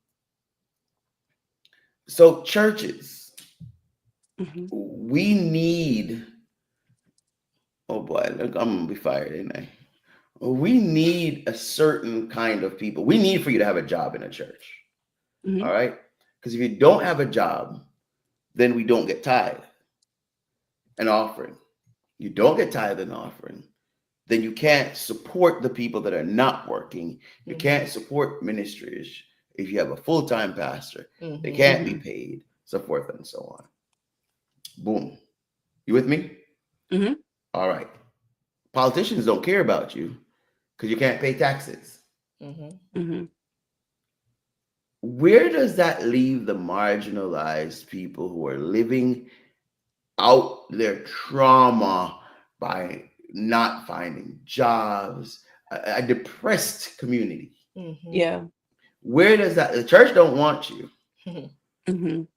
so churches, Mhm. we need. Oh boy, look, I'm gonna be fired, ain't I? We need a certain kind of people. We need for you to have a job in a church. All Mhm. right, because if you don't have a job, then we don't get tithe and offering. You don't get tithe and offering, then you can't support the people that are not working. You can't support ministries if you have a full-time pastor. They can't be Mhm. paid, so forth and so on. Boom. You with me? Mhm. All right. Politicians don't care about you because you can't pay taxes. Mm-hmm. Mhm. Where does that leave the marginalized people who are living out their trauma by not finding jobs, a depressed community? Mm-hmm. Yeah. Where does that, the church don't want you, Mm-hmm. Mhm.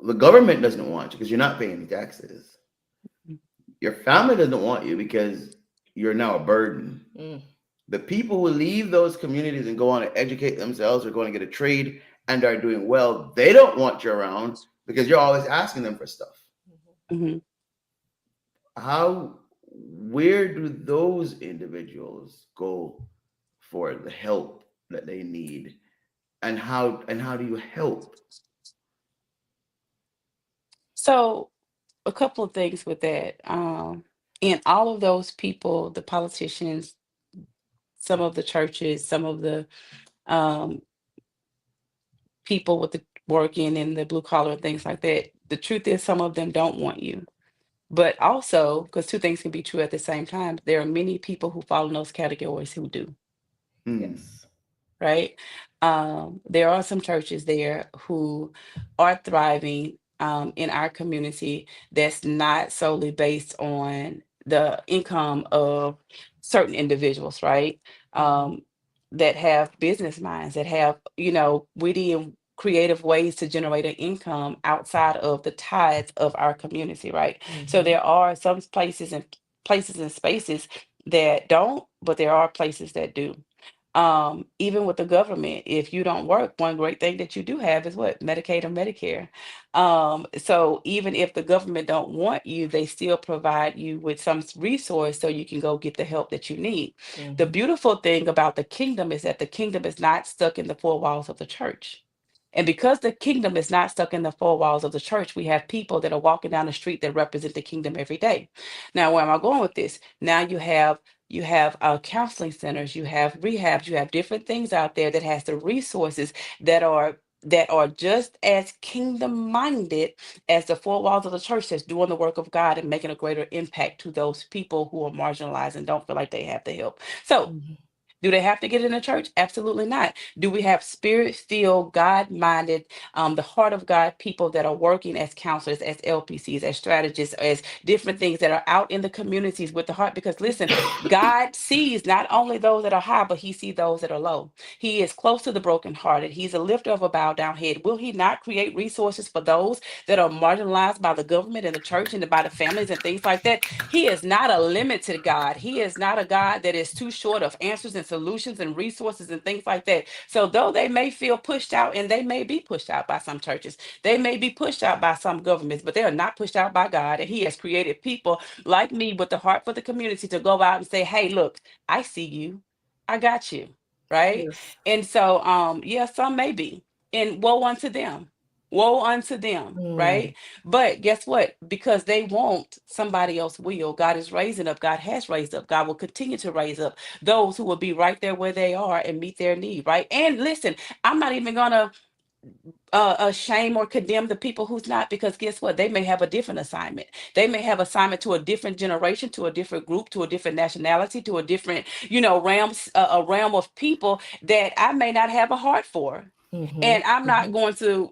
the government doesn't want you because you're not paying any taxes, your family doesn't want you because you're now a burden. Mm. The people who leave those communities and go on to educate themselves or going to get a trade and are doing well, they don't want you around because you're always asking them for stuff. Mhm. How, where do those individuals go for the help that they need, and how do you help? So, a couple of things with that. And all of those people, the politicians, some of the churches, some of the um, people with the working and the blue collar and things like that. The truth is, some of them don't want you. But also, because two things can be true at the same time, there are many people who fall in those categories who do. Hmm. Yes. Right? There are some churches there who are thriving in our community that's not solely based on the income of certain individuals, right? Mm-hmm. Um, that have business minds, that have, witty and creative ways to generate an income outside of the tithes of our community, right? So Mm-hmm. there are some places and spaces that don't, but there are places that do. Even with the government, if you don't work, one great thing that you do have is what? Medicaid or Medicare. So even if the government don't want you, they still provide you with some resource so you can go get the help that you need. The Mm-hmm. beautiful thing about the kingdom is that the kingdom is not stuck in the four walls of the church. And because the kingdom is not stuck in the four walls of the church, we have people that are walking down the street that represent the kingdom every day. Now, where am I going with this? Now you have counseling centers, you have rehabs, you have different things out there that has the resources that are just as kingdom minded as the four walls of the church that's doing the work of God and making a greater impact to those people who are marginalized and don't feel like they have the help. So Mm-hmm. do they have to get in the church? Absolutely not. Do we have spirit-filled, God-minded, the heart of God people that are working as counselors, as LPCs, as strategists, as different things that are out in the communities with the heart? Because listen, God sees not only those that are high, but He sees those that are low. He is close to the brokenhearted. He's a lifter of a bowed down head. Will He not create resources for those that are marginalized by the government and the church and by the families and things like that? He is not a limited God. He is not a God that is too short of answers and solutions and resources and things like that. So, though they may feel pushed out, and they may be pushed out by some churches, they may be pushed out by some governments, but they are not pushed out by God. And He has created people like me with the heart for the community to go out and say, hey, look, I see you. I got you. Right. Yes. And so, yeah, some may be. And woe unto them. Woe unto them, Mm. right? But guess what? Because they won't, somebody else will. God is raising up. God has raised up. God will continue to raise up those who will be right there where they are and meet their need, right? And listen, I'm not even gonna shame or condemn the people who's not, because guess what, they may have a different assignment. They may have assignment to a different generation, to a different group, to a different nationality, to a different, realms, a realm of people that I may not have a heart for. Mhm. And I'm not Mhm. going to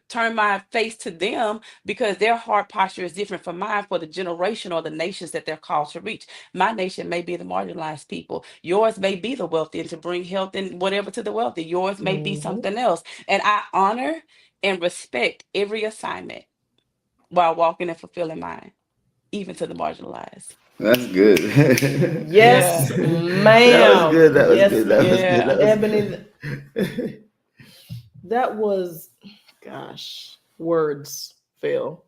turn my face to them because their heart posture is different from mine for the generation or the nations that they're called to reach. My nation may be the marginalized people. Yours may be the wealthy and to bring health and whatever to the wealthy. Yours may be Mhm. something else. And I honor and respect every assignment while walking and fulfilling mine, even to the marginalized. That's good. Yes, Yeah. That was ma'am. good. That was Yes, good. That was good. Yeah. That was Ebony, good. that was, gosh, words fail.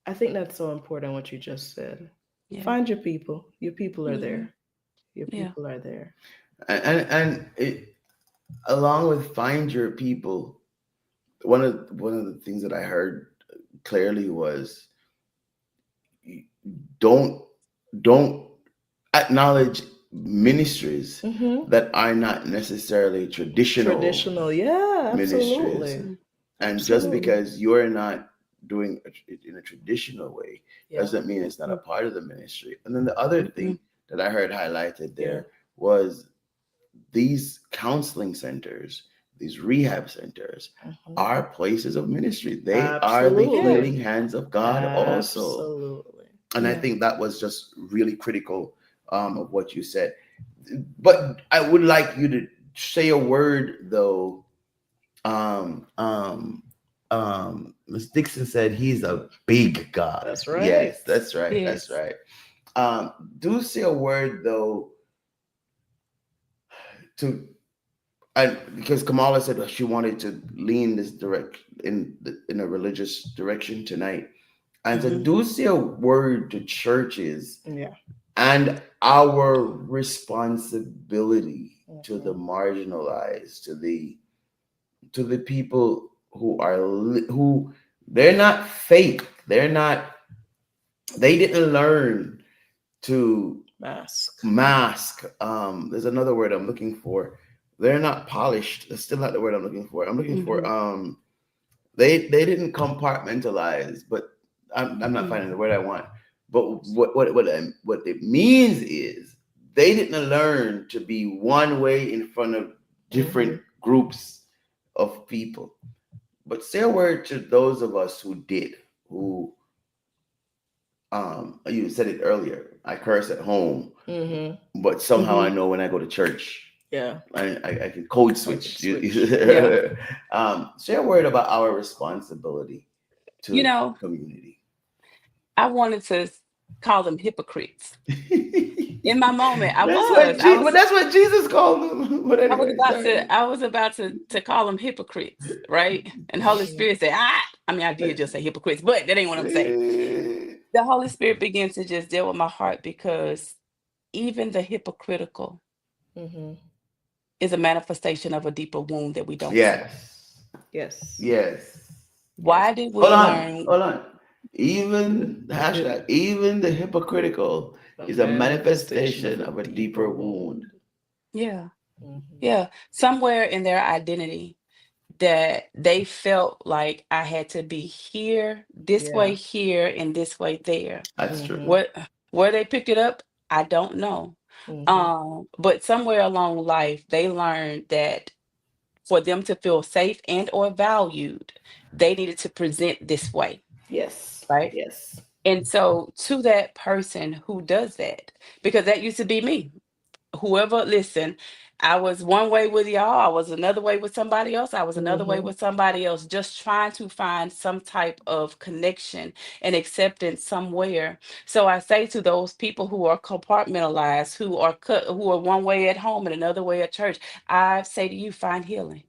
I think that's so important what you just said. Yeah. Find your people. Your people are Hmm. there. Your Yeah. people are there. And along with find your people, one of the things that I heard clearly was don't don't acknowledge ministries Mm-hmm. that are not necessarily traditional Traditional. Yeah, ministries. absolutely. Mhm. And just Absolutely. because you're not doing it in a traditional way Yeah. doesn't mean it's not a part of the ministry. And then the other Mhm. thing that I heard highlighted Yeah. there was these counseling centers, these rehab centers Mm-hmm. are places of ministry. They are the Yeah. Absolutely. healing hands of God also. Absolutely. And I Yeah. think that was just really critical of what you said. But I would like you to say a word though. Um, um, Ms. Dixon said he's a big God. That's right. Yes, that's right. That's Yes. right. Do say a word though to, and because Kamala said that she wanted to lean this direct in a religious direction tonight, and so Hmm. do say a word to churches Yeah. and our responsibility to the Mm-hmm. marginalized, to the people who who they're not fake, they're not, they didn't learn to Mask. mask. There's another word I'm looking for. They're not polished. That's still not the word I'm looking for. I'm looking for Hmm. they didn't compartmentalize, but I'm not finding the word I want. But what it means is they didn't learn to be one way in front of Mm-hmm. different groups of people. But say a word to those of us who did, who you said it earlier. I curse at home, Mm-hmm. but somehow I Hmm. know when I go to church, Yeah. I can code I can switch. switch. Yeah. Say a word about our responsibility You to know, community. I wanted to call them hypocrites. In my moment, I That's was. what but that's what Jesus called them. But I was anyway, about sorry. to I was about to call them hypocrites, right? And Holy Mm-hmm. Spirit said, I mean, I did just say hypocrites, but that ain't what I'm saying. The Holy Spirit began to just deal with my heart because even the hypocritical Mm-hmm. is a manifestation of a deeper wound that we don't see. Yes. Yes. Yes. Yes. Why did Hold we on. learn? Hold on. Even hashtag, even the hypocritical A is a manifestation of manifestation a of a deeper deeper wound. wound. Yeah, Mm-hmm. yeah. Somewhere in their identity that they felt like I had to be here, this way Yeah. here, and this way there. That's true. Mm-hmm. What where they picked it up, I don't know. Mm-hmm. But somewhere along life, they learned that for them to feel safe and or valued, they needed to present this way, Yes. right? Yes. And so to that person who does that, because that used to be me. Whoever, listen, I was one way with y'all, I was another way with somebody else, I was another way Mm-hmm. with somebody else, just trying to find some type of connection and acceptance somewhere. So I say to those people who are compartmentalized, who are cut, who are one way at home and another way at church, I say to you, find healing.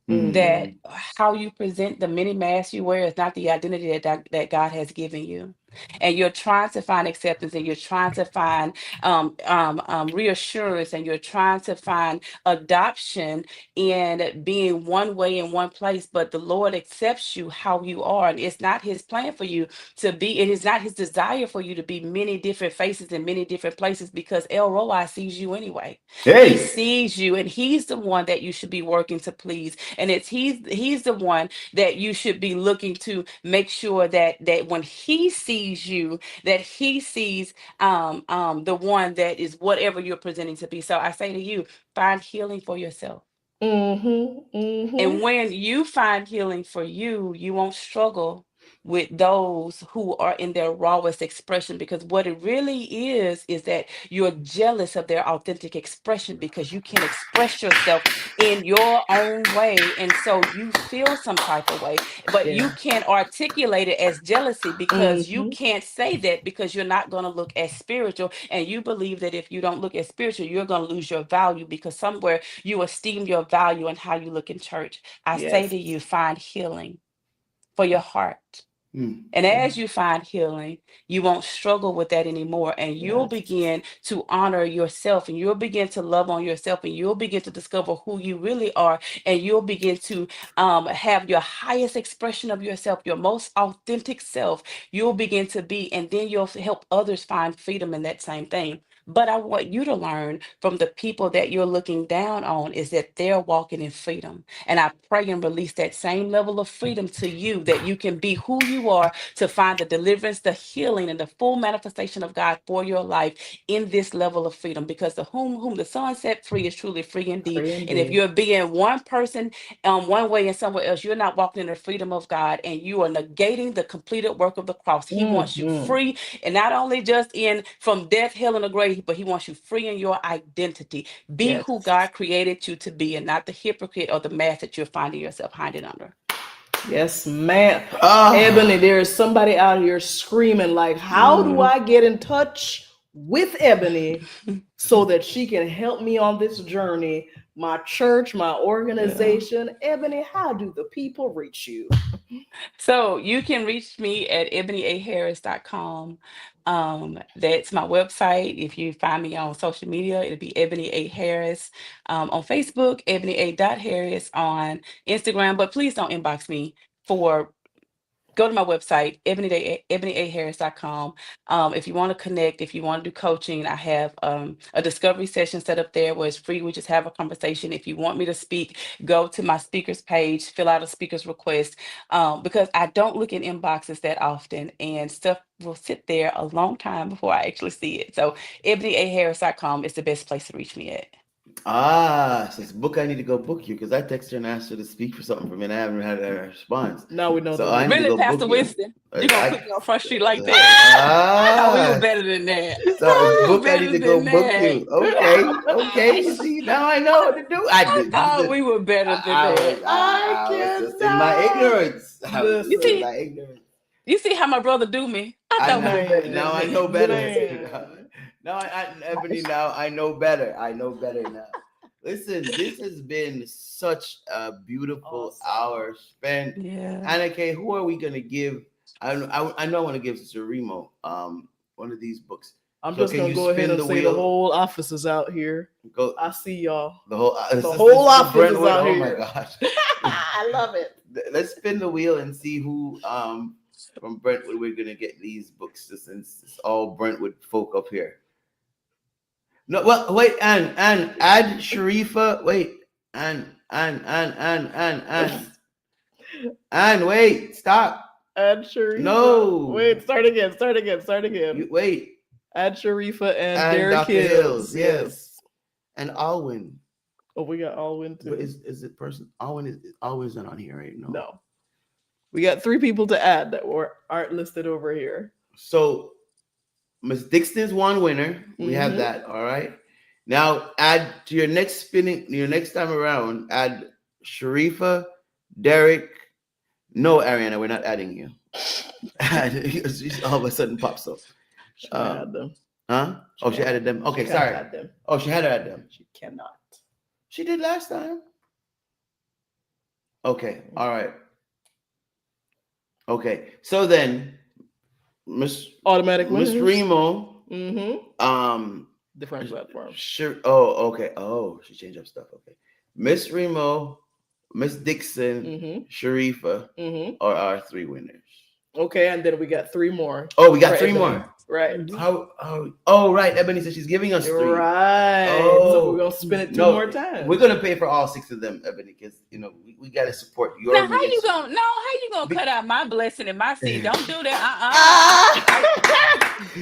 Mm-hmm. That Mm. how you present the mini mask you wear is not the identity that God has given you. and you're trying to find acceptance, and you're trying to find reassurance, and you're trying to find adoption in being one way in one place, but the Lord accepts you how you are. And it's not his plan for you to be, it is not his desire for you to be many different faces in many different places, because El Roi sees you anyway. He Hey. sees you, and he's the one that you should be working to please. And he's the one that you should be looking to make sure that when he sees you, that he sees the one that is whatever you're presenting to be. So I say to you, find healing for yourself. And when you find healing for you, you won't struggle with those who are in their rawest expression, because what it really is that you're jealous of their authentic expression, because you can express yourself in your own way, and so you feel some type of way, but you Yeah. can't articulate it as jealousy, because you can't say that, because you're not going to look as spiritual, and you believe that if you don't look as spiritual, you're going to lose your value, because somewhere you esteem your value and how you look in church. I say Yes. to you, find healing for your heart. Mm. And as you find healing, you won't struggle with that anymore. And you'll Yes. begin to honor yourself, and you'll begin to love on yourself, and you'll begin to discover who you really are. And you'll begin to have your highest expression of yourself, your most authentic self. You'll begin to be, and then you'll help others find freedom in that same thing. But I want you to learn from the people that you're looking down on is that they're walking in freedom. And I pray and release that same level of freedom to you, that you can be who you are, to find the deliverance, the healing, and the full manifestation of God for your life in this level of freedom. Because the whom the Son set free is truly free indeed. Free And if indeed. you're being one person one way and somewhere else, you're not walking in the freedom of God, and you are negating the completed work of the cross. He wants you free, and not only just in from death, hell, and the grave, but he wants you free in your identity. Be Yes. who God created you to be, and not the hypocrite or the mask that you're finding yourself hiding under. Yes, ma'am. Ah. Ebony, there is somebody out here screaming like, how do I get in touch with Ebony so that she can help me on this journey? My church, my Yeah. organization. Ebony, how do the people reach you? So you can reach me at ebonyaharris.com. That's my website. If you find me on social media, it'll be Ebony A. Harris. On Facebook, Ebony A. Harris on Instagram. But please don't inbox me for go to my website, ebonyaharris.com. If you want to connect, if you want to do coaching, I have a discovery session set up there where it's free. We just have a conversation. If you want me to speak, go to my speakers page, fill out a speaker's request, because I don't look in inboxes that often, and stuff will sit there a long time before I actually see it. So ebonyaharris.com is the best place to reach me at. Ah, since book, I need to go book you because I texted her and asked her to speak for something for me and I haven't had a response. Now we know So the I need to Really, go Pastor book you. Winston? You're gonna I- put me on Front Street like that? I thought we were Ah, better than that. so We were book, I need better to go than book that. you. Okay, okay. See, now I know what to do. I I did. This is thought it. we were better than I was, that. I was just in my ignorance. I was You just in Listen, see, my ignorance. you see how my brother do me? I I thought we know, were better now than I that. know better. man. Now, Ebony, now I know better. I know better now. Listen, this has been such a beautiful hour spent. Yeah. Anna Kay, who are we gonna give? I know I want to give Sister Remo one of these books. I'm So just can gonna you go ahead spin and the say the wheel? whole office is out here. Go I see y'all. the whole The whole Sister office is Brentwood. out Oh my here. gosh. I love it. Let's spin the wheel and see who from Brentwood we're gonna get these books to, since it's all Brentwood folk up here. No, well, wait, and add Sharifa. Wait, and wait, stop. Add Sharifa. No. Wait, start again. Start again. Start again. You, wait, Add Sharifa and and Derek Dr. Hills. Hills, yes, and Alwyn. Oh, we got Alwyn too. But is it person Alwyn is Alwyn's not on here, right? No. We got 3 people to add that aren't listed over here. So Miss Dixon's one winner. We have that. All right. Now add to your next time around, add Sharifa, Derek. No, Ariana, we're not adding you. She all of a sudden pops up. She add them. Huh? Oh, she added them. Okay, sorry. Add them. Oh, she had to add them. She cannot. She did last time. Okay. All right. Okay. So then Automatic Miss winners. Remo. Mm-hmm. Different platforms. Sure. Oh, okay. Oh, she changed up stuff. Okay. Miss Remo, Miss Dixon, Sharifa are our three winners. Okay, and then we got three more. Oh, we got for three Ebony. more. Right. How? Oh, right. Ebony said she's giving us three. Right. Oh, So we're gonna spin it two more times. We're gonna pay for all six of them, Ebony, because we gotta support your. Now, how you gonna cut out my blessing and my seed? Don't do that.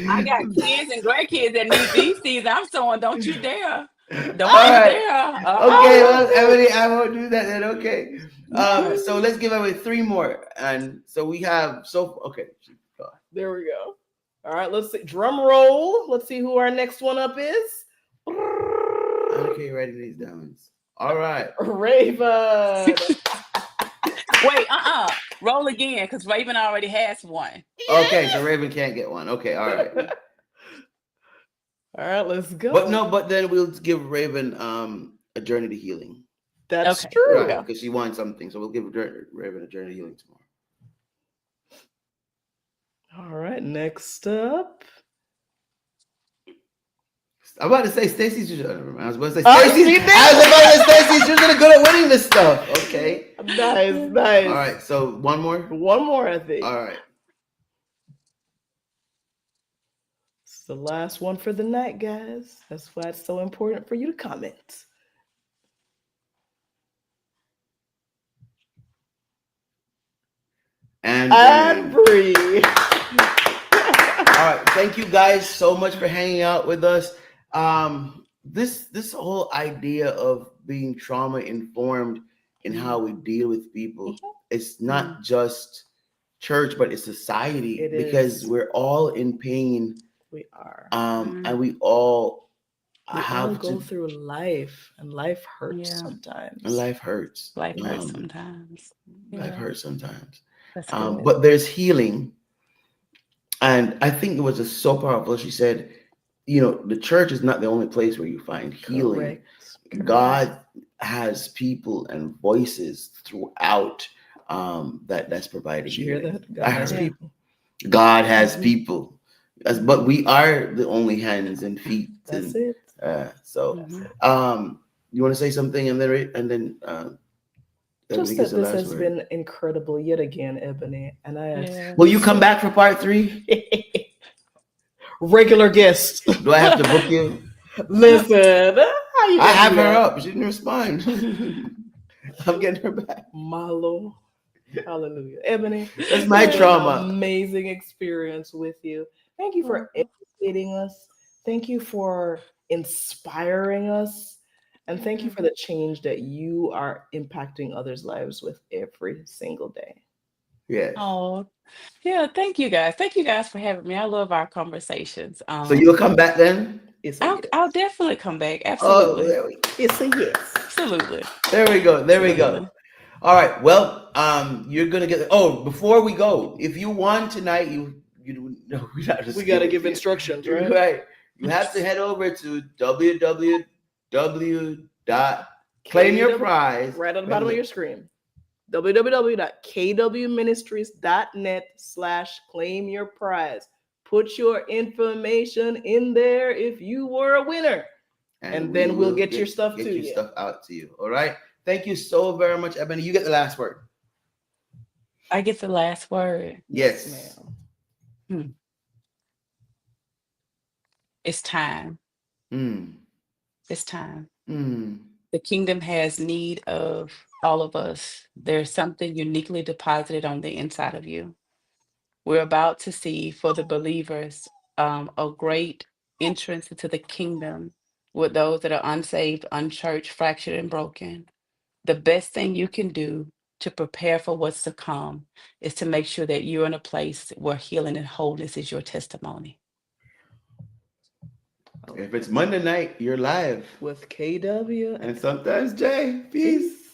I got kids and grandkids that need these seeds. I'm sowing. Don't you dare. Don't you dare. Okay, well, Ebony, I won't do that then. Okay. So let's give away three more, and so we have okay. There we go. All right, let's see. Drum roll. Let's see who our next one up is. Okay, writing these down. All right. Raven. Wait, roll again, because Raven already has one. Okay, so Raven can't get one. Okay, all right. All right, let's go. But then we'll give Raven a journey to healing. That's true. Right, because she won something, so we'll give Raven a journey to healing tomorrow. All right, next up. I'm about to say Stacey's. I was about to say Stacey's. Stacey's usually good at winning this stuff. Okay. Nice. All right, so one more. One more, I think. All right. It's the last one for the night, guys. That's why it's so important for you to comment. And breathe. All right, thank you guys so much for hanging out with us. This whole idea of being trauma informed in how we deal with people, it's not just church, but it's society, because we're all in pain. We are. And we all go through life, and life hurts sometimes. And life hurts. Life hurts sometimes. Life hurts sometimes. That's but there's healing. And I think it was just so powerful. She said, the church is not the only place where you find healing. Correct. God has people and voices throughout that's providing. Did you hear that? God has people. God has people. But we are the only hands and feet. That's it. You want to say something and then just that this has been incredible yet again, Ebony. And I ask, will you come back for part 3? Regular guest. Do I have to book you? Listen, I have her up. She didn't respond. I'm getting her back. Malo. Hallelujah. Ebony, that's my trauma. Amazing experience with you. Thank you for educating us. Thank you for inspiring us. And thank you for the change that you are impacting others' lives with every single day. Yeah. Oh, yeah. Thank you guys. Thank you guys for having me. I love our conversations. So you'll come back then? I'll definitely come back. Absolutely. It's a yes. Absolutely. There we go. All right. Well, you're gonna get. Oh, before we go, if you won tonight, we got to give instructions, right? Right. You have to head over to www.claimyourprize right at the bottom of your screen. www.kwministries.net/claimyourprize. Put your information in there if you were a winner, and then we'll get your stuff to you. Stuff out to you. All right. Thank you so very much, Ebony. You get the last word. I get the last word. Yes, ma'am. It's time. It's time. The kingdom has need of all of us. There's something uniquely deposited on the inside of you. We're about to see, for the believers, a great entrance into the kingdom with those that are unsaved, unchurched, fractured, and broken. The best thing you can do to prepare for what's to come is to make sure that you're in a place where healing and wholeness is your testimony. If it's Monday night, you're live with KW and sometimes Jay. Peace.